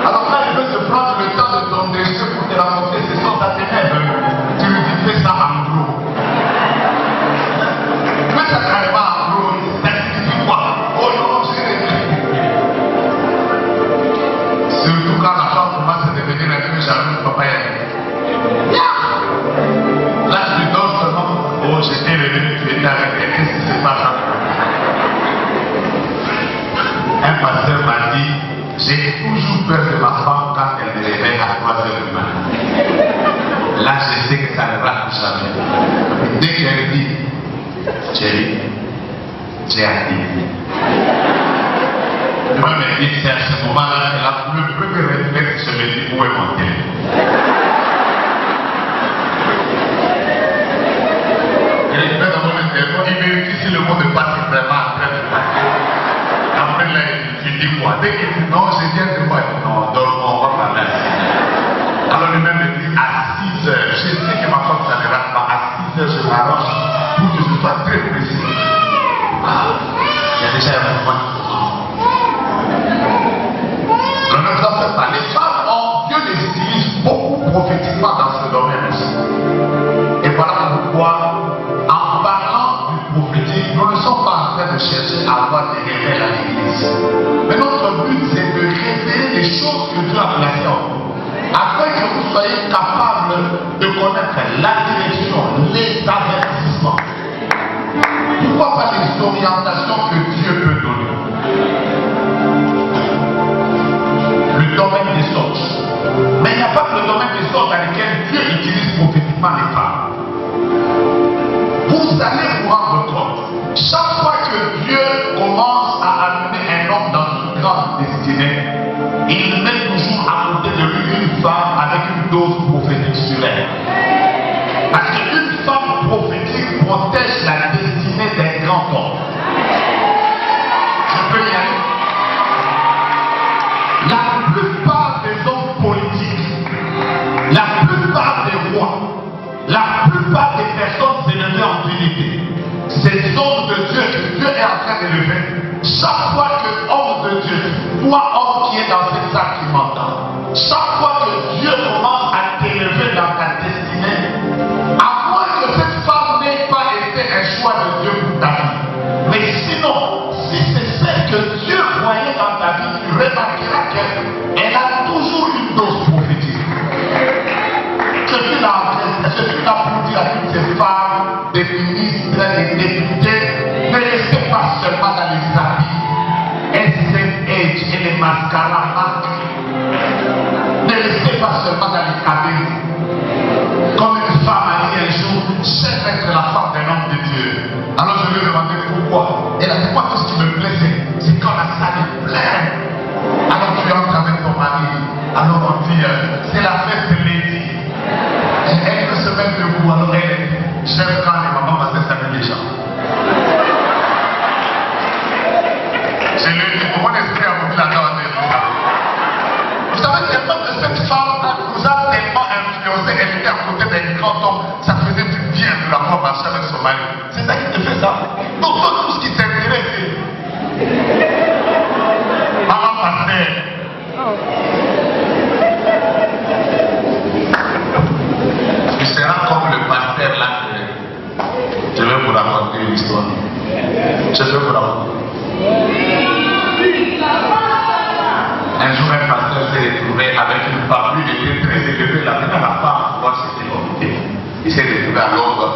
Alors là, il veut te prendre le temps de ton déchet pour te raconter ces sortes à tes rêves. Tu lui dis, fais ça en gros. Fais ça carrément en gros. Ça signifie quoi? Oh non, j'ai rêvé. Surtout quand la femme commence à devenir un peu jalouse, papa est. Là, tu lui donnes seulement, oh, j'étais revenu, tu étais arrêté, qu'est-ce qui se passe? Un pasteur m'a dit, j'ai toujours peur de ma femme quand elle me réveille à 3h du matin. Là, je sais que ça ne va plus jamais. Dès qu'elle dit, chérie, j'ai hâte. Moi, je me dis, c'est à ce moment-là, le premier réflexe, je me dis, où est mon téléphone? Il met dans mon téléphone, il vérifie si le mot de passe est vraiment après. Après, là, il dit quoi? Dès qu'il dit non, je viens de moi. Non, donc on va parler. Alors lui-même me dit à 6 heures, je sais que ma femme ça ne rate pas. À 6 heures, je m'arrange pour que je sois très précis. Ah, il y a déjà un mouvement. Le même temps, c'est ça. Les femmes ont, Dieu les utilise beaucoup prophétiquement dans ce domaine aussi. Et voilà pourquoi, en parlant du prophétique, nous ne sommes pas en train de chercher à avoir des révèles à l'église. Mais notre but, c'est de révéler les choses que Dieu a placées en vous. Afin que vous soyez capables de connaître la direction, les avertissements. Pourquoi pas les orientations que Dieu peut donner? Le domaine des sortes. Mais il n'y a pas que le domaine des sortes dans lequel Dieu destinée, il met toujours à côté de lui une femme avec une dose prophétique sur elle. Parce qu'une femme prophétique protège la destinée d'un grand homme. Je peux y aller. La plupart des hommes politiques, la plupart des rois, la plupart des personnes élevées en dignité, ces hommes de Dieu que Dieu est en train d'élever, chaque fois que homme de Dieu, toi homme qui est dans cette salle qui m'entend, chaque fois que Dieu commence à t'élever dans ta destinée, à moins que cette femme n'ait pas été un choix de Dieu pour ta vie, mais sinon, si c'est celle que Dieu voyait dans ta vie, tu remarqueras qu'elle a toujours une dose prophétique. Je suis là pour dire à toutes ces femmes, des ministres, des députés, ne restez pas seulement dans les habits, SMH et les mascaras. Ne restez pas seulement dans les cabines. Comme une femme a dit un jour, j'aime être la femme d'un homme de Dieu. Alors je lui ai demandé pourquoi. Elle a dit, moi tout ce qui me plaisait, c'est quand la salle est pleine. Alors tu entres avec ton mari. Alors on dit, c'est la fête de Lady. Elle peut se mettre debout, alors elle, j'aime quand les mamans vont se saluer les gens. Je lui ai dit, mon esprit a voulu la donner. Vous savez, tellement que cette femme nous a tellement influencé, elle était à côté d'un grand homme, ça faisait du bien de la voir marcher avec son mari. C'est ça qui te fait ça. Donc tout ce qui t'intéresse, maman pasteur. Tu seras comme le pasteur là. Je vais vous raconter une histoire. Je vais vous raconter. Un jour, un pasteur s'est retrouvé avec une femme. Lui, il était très élevé. La première femme, moi, c'était compliqué. Il s'est retrouvé à Londres.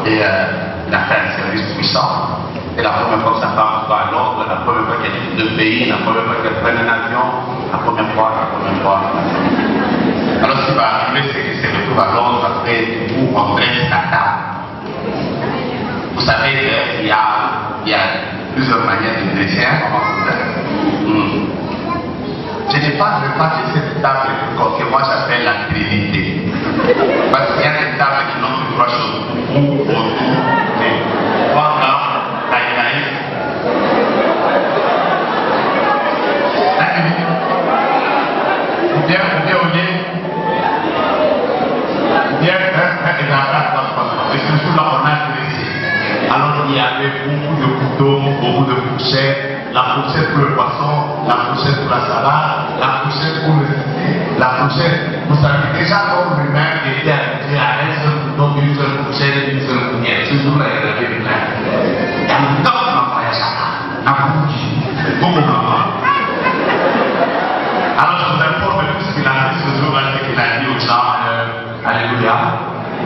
Et il a fait un service puissant. Et la première fois que sa femme va à Londres, la première fois qu'elle quitte le pays, la première fois qu'elle prenne un avion, la première fois. Alors ce qui va arriver, c'est qu'il se retrouve à Londres après où on dresse la table. Vous savez, il y a plusieurs manières de dresser un moment. Je n'ai pas de cette table que moi j'appelle la Trinité. Parce qu'il y a des tables qui n'ont que trois choses. Ou, autour, et trois gars, taïtaï. Ou bien au lieu. Et surtout là on a dressé. Alors il y avait beaucoup de couteaux, beaucoup de fourchettes, la fourchette pour le poisson, la fourchette pour la salade, la fourchette pour le ceci, la fourchette. Vous savez déjà l'homme lui-même était habitué à un seul couteau, une seule fourchette, une seule cuillère. Toujours là il avait une main. Non, alors je vous informe tout ce qu'il a dit ce jour-là, c'est qu'il a dit aux gens, alléluia.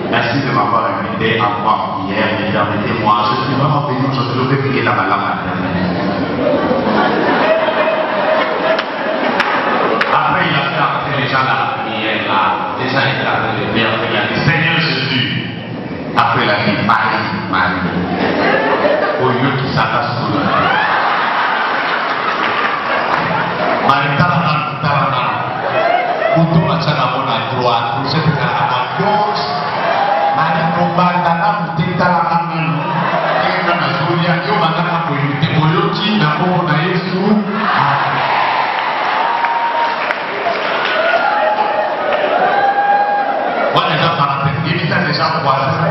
Merci de m'avoir invité à moi hier, mais permettez-moi, je suis vraiment béni aujourd'hui, je vais prier la malade maternelle. Après, il a fait entrer les gens dans la prière, là, déjà il a fait le père, il a dit Seigneur Jésus. Après, il a dit Marie, au lieu qu'il s'attache sur le père. Marie, tarana, couteau à Tchanamon à droite, vous êtes à gauche.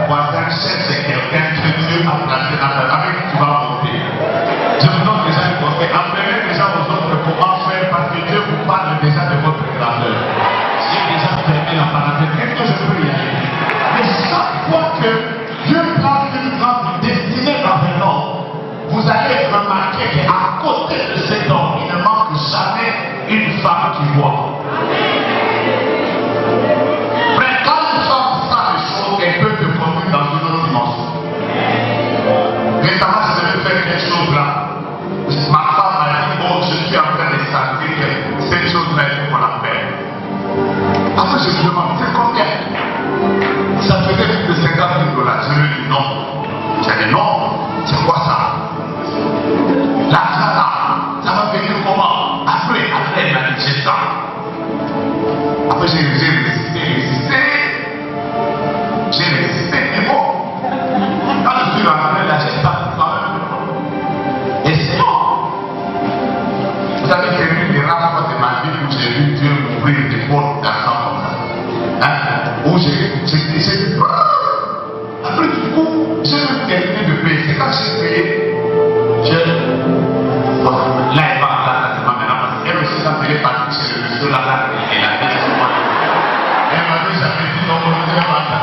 Voisin, c'est quelqu'un que Dieu a placé dans ta vie, avec qui tu vas monter. Je vous donne déjà une conseil. Apprenez déjà aux autres comment faire parce que Dieu vous parle déjà de votre grandeur. J'ai déjà fermé la parenthèse. Est-ce que je peux y aller? Mais chaque fois que Dieu prend une grande destinée dans un homme, vous allez remarquer qu'à côté de cet homme, il ne manque jamais une femme qui voit. Quand une femme sent les choses, elle peut te conduire dans une autre dimension. Récemment, je devais faire quelque chose là. Ma femme m'a dit, oh, je suis en train de sentir que cette chose-là, il faut la faire. Après, je me demande, c'est combien? Ça faisait plus de $50 000. Je lui ai dit non. J'ai dit non. C'est quoi ça? L'argent là, ouvrir des portes d'argent comme ça. Hein? Où j'ai. Après, du coup, j'ai même terminé de payer. C'est quand j'ai payé. Là, il va entendre maintenant. Elle aussi, quand elle est partie chez le monsieur là, elle a fait ce point. Elle m'a dit, j'avais dit non, on ne va pas.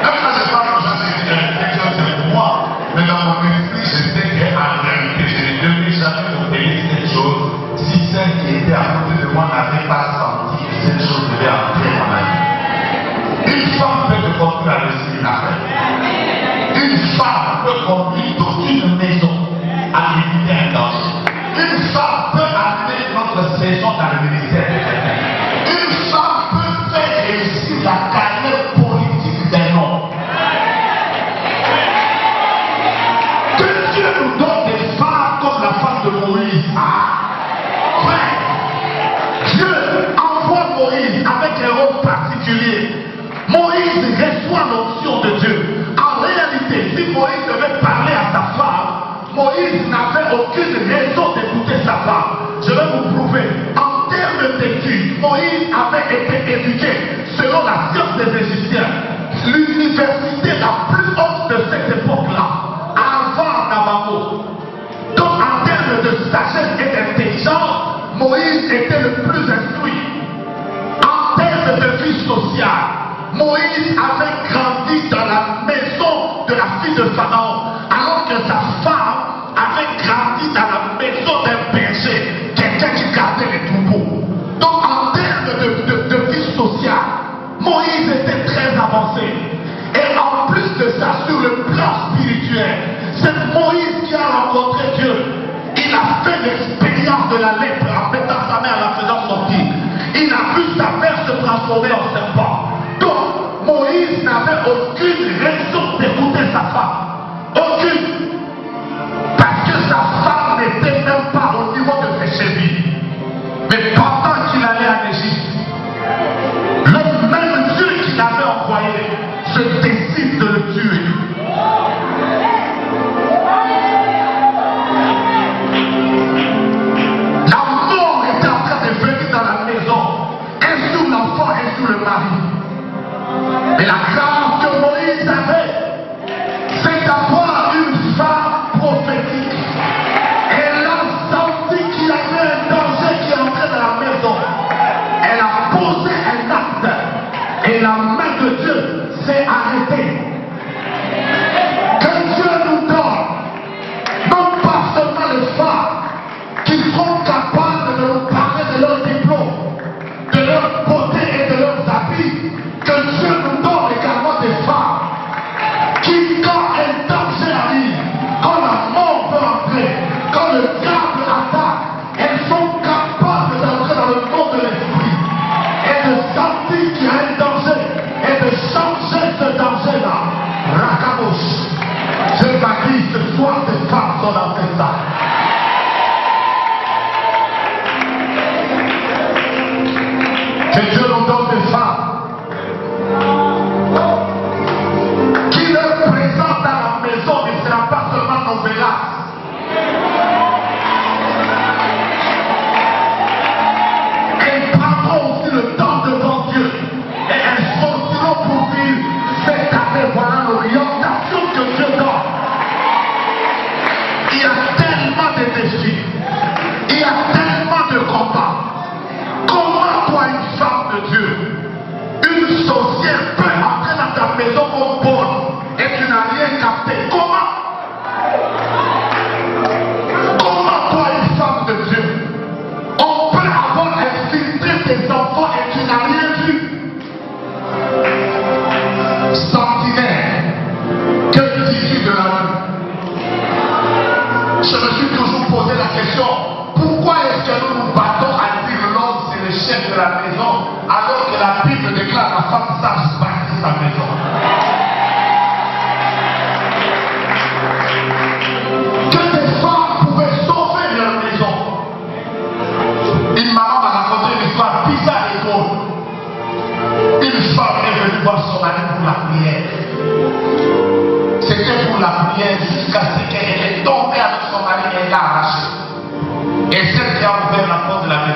Même quand je parle aux gens, c'est pour moi. Mais dans mon esprit, je sais qu'en réalité, je ne devais jamais obtenir cette chose si celle qui était à côté de moi n'avait pas senti que cette chose devait entrer dans ma vie. Une femme peut te conduire à réussir une affaire. Une femme peut conduire dans une maison à éviter un danger. Une femme peut amener notre saison dans le ministère de quelqu'un. Une femme peut faire réussir la carrière politique d'un homme. Que Dieu nous donne des femmes comme la femme de Moïse. Frère, Dieu envoie Moïse avec un rôle particulier. Moïse reçoit l'onction de Dieu. En réalité, si Moïse devait parler à sa femme, Moïse n'avait aucune raison d'écouter sa femme. Je vais vous prouver. En termes d'études, Moïse avait été éduqué selon la science des Égyptiens. L'université la plus haute de cette époque-là, avant Namamo. Donc en termes de sagesse et d'intelligence, Moïse était le plus instruit. En termes de vie sociale, Moïse avait grandi dans la maison de la fille de Pharaon, alors que sa femme avait grandi dans la maison d'un berger, quelqu'un qui gardait les troupeaux. Donc en termes de vie sociale, Moïse était très avancé. Et en plus de ça, sur le plan spirituel, c'est Moïse qui a rencontré Dieu. Il a fait l'expérience de la lèpre en mettant sa main en la faisant sortir. Il a vu sa mère se transformer en serpent. Donc, Moïse n'avait aucune raison d'écouter sa femme. Aucune. Parce que sa femme n'était même pas au niveau de ses chevilles. Mais pendant qu'il allait en Égypte, le même Dieu qui l'avait envoyé se décide de le tuer. La mort était en train de venir dans la maison, un sur l'enfant, un sur le mari. Mais la grâce que Moïse avait, c'est d'avoir une femme prophétique. Elle a senti qu'il y avait un danger qui entrait dans la maison. Elle a posé un acte et la main de Dieu s'est arrêtée. Que Dieu nous donne, non pas seulement les femmes qui seront capables de nous parler de leur diplôme, de leur beauté et de leurs habits. Que Dieu nous donne également des femmes qui, quand un danger arrive, quand la mort peut entrer, quand le diable attaque, elles sont capables d'entrer dans le monde de l'esprit et de sentir qu'il y a un danger et de changer ce danger-là. Rakabouche. Je m'agrille ce soir, ces femmes sont dans cette salle. Que Dieu nous donne des femmes qui leur présente à la maison ne sera pas seulement novelas. Elles prendront aussi le temps devant Dieu et elles sortiront pour dire cette année voilà l'orientation que Dieu donne. Il y a tellement de défis, il y a tellement de combats. Comment toi, une femme de Dieu, une sorcière peut entrer dans ta maison comme bonne et tu n'as rien capté? Comment toi, une femme de Dieu, on peut avoir infiltré tes enfants et tu n'as rien vu? Sentinelle, que dis-tu de la nuit? Je me suis toujours posé la question, pourquoi est-ce que nous nous battons à dire l'homme c'est le chef de la maison alors que la Bible déclare la femme sache bâtir sa maison? Que des femmes pouvaient sauver leur maison. Une maman m'a raconté une histoire bizarre et drôle. Une femme est venue voir son mari pour la prière. C'était pour la prière jusqu'à ce qu'elle est tombée avec son mari et l'a arraché. Et celle qui a ouvert la porte de la maison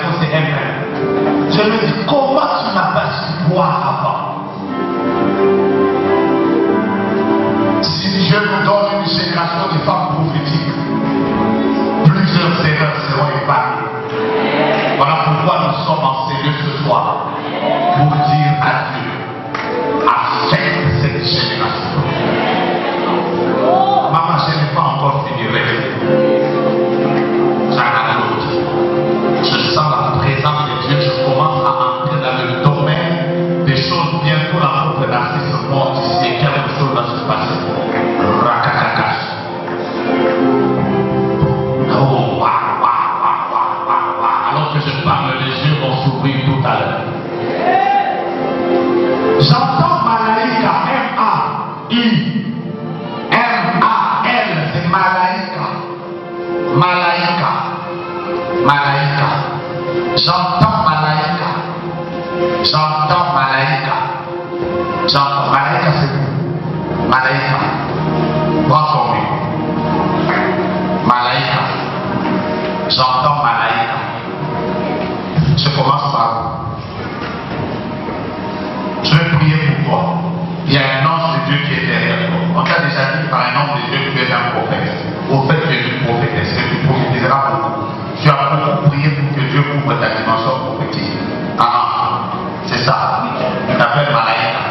J'entends Malaïka. J'entends Malaïka. J'entends Malaïka, c'est vous. Malaïka. Prends son nom. Malaïka. J'entends Malaïka. Je commence par vous. Je vais prier pour toi. Il y a un ange de Dieu qui est derrière toi. On t'a déjà dit par un ange de Dieu que tu es un prophète. Prophète, tu es une prophétesse. Tu prophétiseras beaucoup. Tu as beaucoup prié pour que Dieu couvre ta dimension prophétique. C'est ça. Tu t'appelles Malaïka.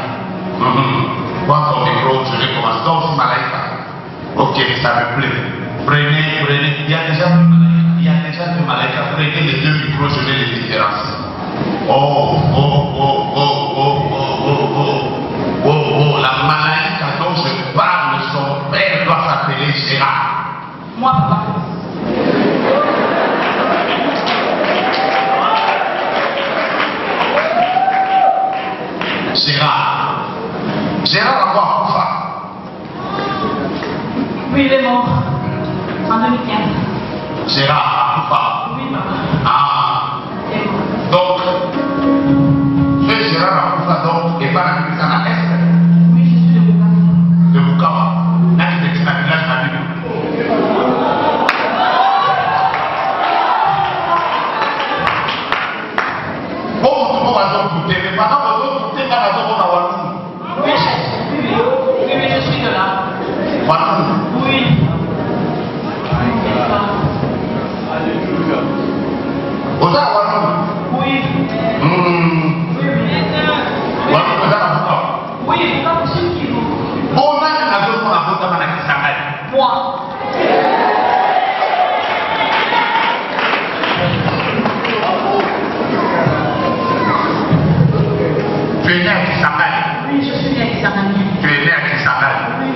Prends ton micro, je vais commencer. Donc, c'est Malaïka. Ok, ça me plaît. Prenez. Il y a déjà deux Malaïka. Prenez les deux micros, je vais les différencier. La Malaïka dont je parle, son père doit s'appeler Gérard. Moi, papa. Gérard a quoi pour ça? Oui, il est mort. En 2015. Gérard a quoi? Oui, papa. Il est mort. Donc, ce Gérard a quoi donc? Et pas la plus à la Est? Oui, je suis de Bukama. De Bukama. Là, tu te dis la village de la Bible. Oui, je suis de là. Voilà. Oui. Vous avez Voilà. Oui. Voilà, vous avez pourquoi? Oui, c'est possible qu'il vous. On a une raison pour la faute à la Kisangani. Moi. Tu es né à Kisangani. Oui, je suis né à Kisangani. Tu es né à Kisangani. Oui.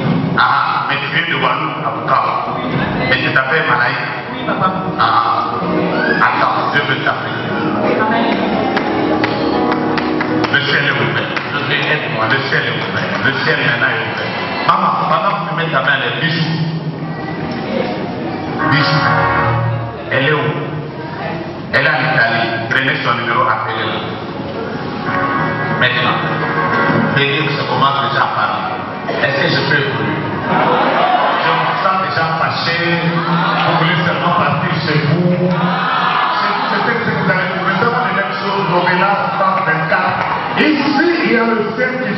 Mais tu viens de Walou, à Bukama. Oui. Mais tu t'appelles Malaïka. Oui, papa. Attends, je veux t'appeler. Amen. Le ciel est ouvert. Aide-moi, le ciel est ouvert. Le ciel maintenant est ouvert. Maman, pendant que tu mets ta main, les bijoux. Bijoux. Elle est où? Elle est en Italie. Prenez son numéro, appelez-la. Maintenant, Béni se commence déjà à parler. Est-ce que je peux évoluer? Je me sens déjà fâché. Vous voulez seulement partir chez vous. Je sais que vous allez trouver seulement les mêmes choses. Romélas 124. Ici, il y a le ciel qui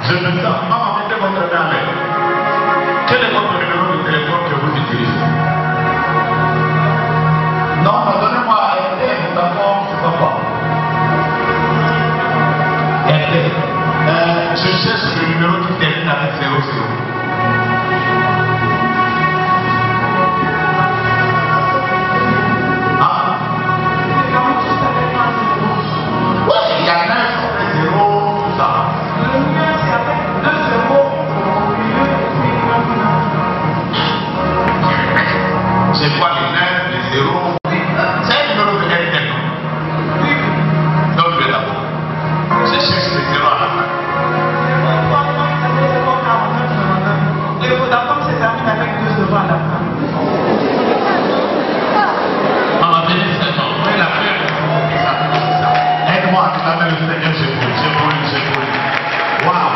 Je me sens. Maman, mettez votre main avec. Quel est votre numéro de téléphone que vous utilisez? Non, donnez-moi RT, d'abord, c'est papa. RT. Je cherche le numéro qui termine avec 00. Oui, il y a 9 0, tout ça. Le mien, c'est avec 9 0 au milieu et c'est quoi les 9, les 0? C'est un numéro de RTL. Oui. Donne-le d'abord. Je cherche les 0 à la fin. Et Vodacom, c'est terminé avec 2 0 à la fin. Maman, venez, c'est ça. Oui, la paix. Aide-moi, tu m'appelles le Seigneur, j'ai brûlé. Waouh.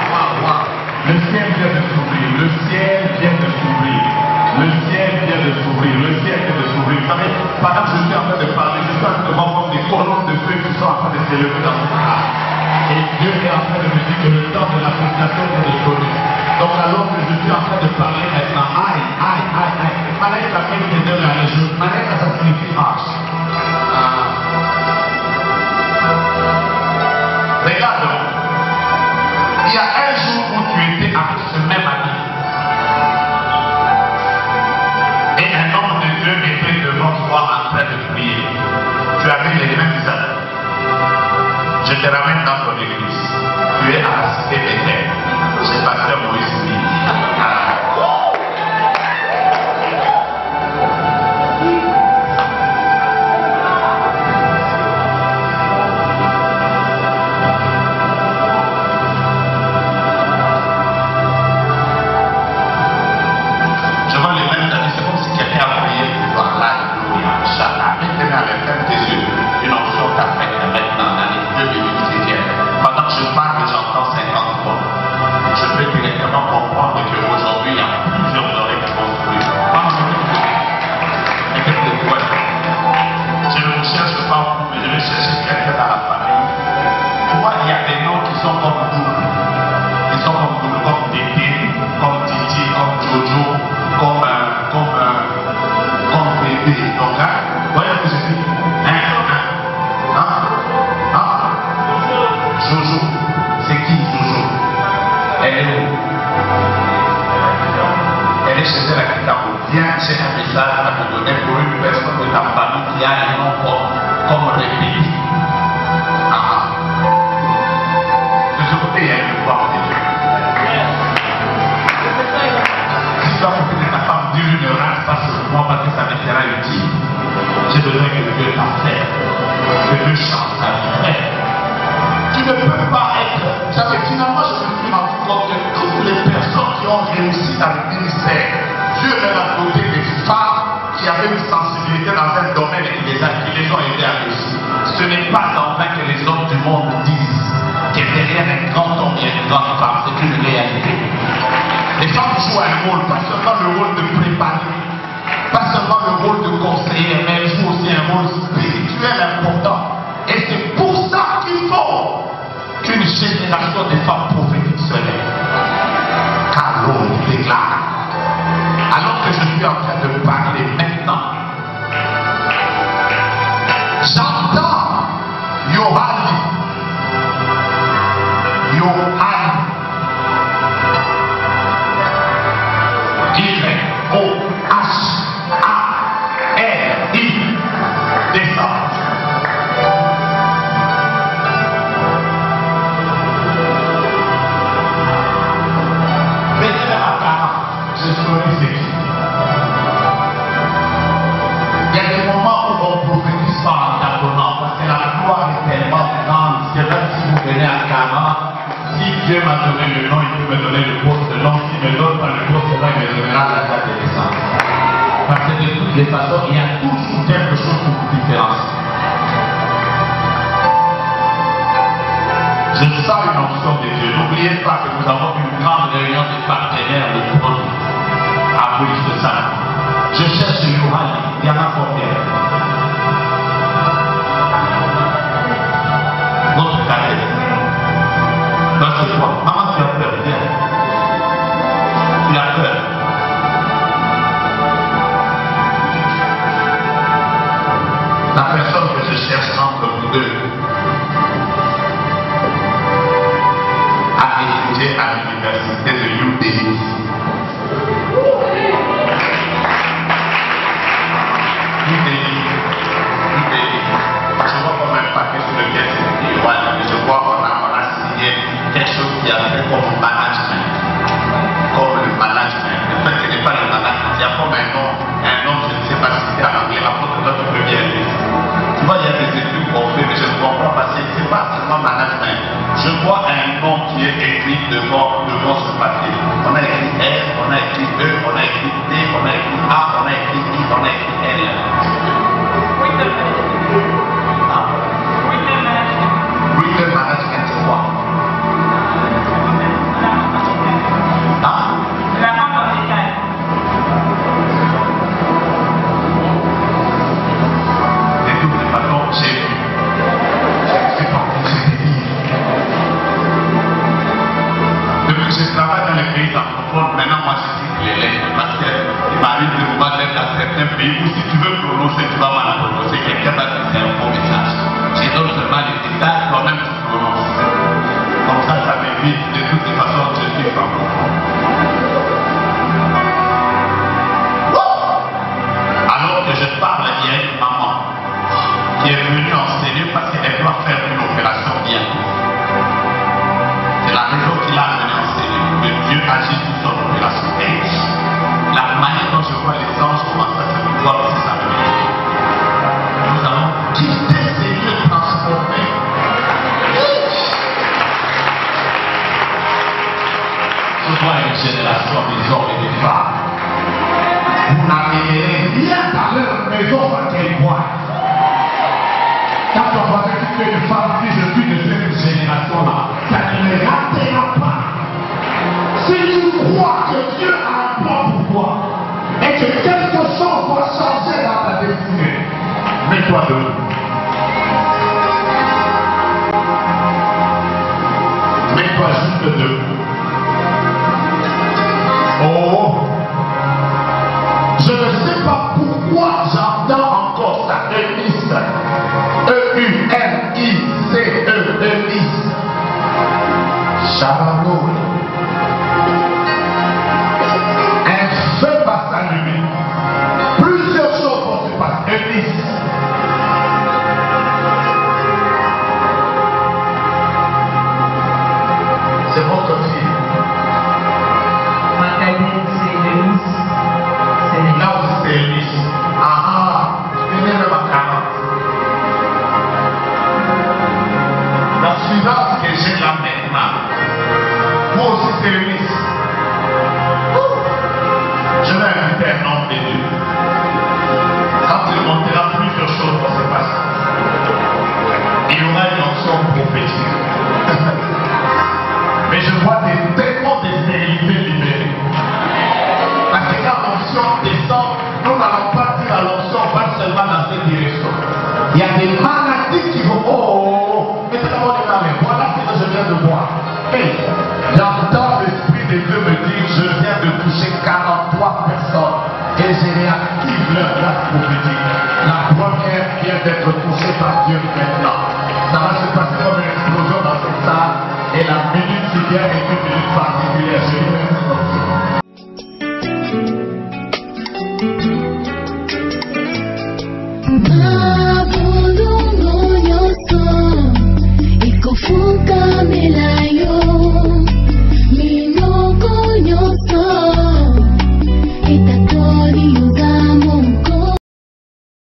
Le ciel vient de s'ouvrir. Le ciel vient de s'ouvrir. Vous savez, pendant que je suis en train de parler, je suis en train de voir comme des colonnes de feu qui sont en train de s'élever dans mon âme. Et Dieu est en train de me dire que le temps de la frustration est de donner. Donc alors que je suis en train de parler maintenant, aïe. Malaïka a fait une dans la région. Malaïka, ça signifie marche. Regarde, il y a un jour où tu étais avec ce même ami. Et un homme de Dieu était devant toi en train de prier. Tu avais les mêmes amis. Je te ramène dans ton église. Tu es à la cité Bethel. C'est pasteur Moïse Lee. Je vais les mettre Elle est chez elle à Kitabo. Viens, j'ai un message à te donner pour une personne de ta famille qui a un nom comme répété. De ce côté, il y a une pouvoir de Dieu. Si tu as compris de ta femme, Dieu ne rate pas sur moi parce que ça me sera utile. J'ai besoin que Dieu t'affaire, que Dieu change ta vie. Frère, tu ne peux pas être. Finalement, je me suis rendu compte que toutes les personnes qui ont réussi dans le ministère, Dieu leur a doté des femmes qui avaient une sensibilité dans un domaine et qui les ont aidés à réussir. Ce n'est pas en vain que les hommes du monde disent que derrière un grand homme, il y a une grande femme. C'est une réalité. Les femmes jouent un rôle, pas seulement le rôle de préparer, pas seulement le rôle de conseiller, mais elles jouent aussi un rôle spirituel important. Et c'est pour ça qu'il faut qu'une génération de femmes prophétiques se lève. Car l'homme déclare. Alors que je suis en train de parler maintenant, j'entends Yohani. Y-O-H-A-L-I. Descend. Il y a des moments où on prophétise pas en tâtonnant parce que la gloire est tellement grande. C'est vrai que si vous venez à Cana, si Dieu m'a donné le nom, il peut me donner le poste. Non, s'il ne me donne pas le poste, là, il me donnera la date de naissance. Parce que de toutes les façons, il y a toujours quelque chose pour vous différencier. Je sens une onction de Dieu. N'oubliez pas que nous avons une grande réunion de partenaires de produits à Bouche de Saint. Je cherche Yohani. Il y en a combien? Votre carrière. Non, c'est quoi? Maman, tu as peur. Viens. Tu as peur. La personne que je cherche entre vous deux a étudié à l'université de New Delhi. Je vois comme un paquet sur lequel c'est écrit Yohani. Je vois qu'on a signé quelque chose qui a fait comme management. Comme le management. En fait, ce n'est pas le management. Il y a comme un nom, je ne sais pas si c'est en anglais, après que toi tu peux bien lire. Tu vois, il y a des études qu'on fait, mais je ne comprends pas. Ce n'est pas seulement management. Je vois un nom qui est écrit devant ce papier. On a écrit R, on a écrit E, on a écrit D, on a écrit A, on a écrit I, on a écrit L. Retail management, c'est quoi? De toutes les façons, j'ai vu. Je suis parti, j'ai des livres. Depuis que je travaille dans les pays anglophones, maintenant moi je dis les lettres parce qu'il m'arrive de voir l'être dans certains pays où si tu veux prononcer, tu vas mal prononcer. Quelqu'un va te faire un faux message. J'ai donné seulement les détails, toi-même tu prononces. Comme ça m'évite de toutes les façons je suis francophone. Alors que je parle, il y a une maman qui est venue enseigner parce qu'elle doit faire une opération bientôt. C'est la raison qu'il a amené enseigner. Que Dieu agit sur son opération. Et la manière dont je vois les anges commencer à se voir aussi ça. Nous allons quitter ces lieux transformés. Je vois une génération des hommes et des femmes. Vous n'amènerez rien dans leur maison à quel point. Quand on voit que tu es une femme, si je suis de cette génération-là, ça ne me ratera pas. Si tu crois que Dieu a un plan pour toi et que quelque chose va changer dans ta destinée, mets-toi debout. Mets-toi juste debout. Oh, je ne sais pas pourquoi j'entends encore ça. Eunice. E-U-N-I-C-E. Eunice. Shalom. prophétique. La première vient d'être touchée par Dieu maintenant. Ça va se passer comme une explosion dans cette salle et la minute qui vient est une minute particulière.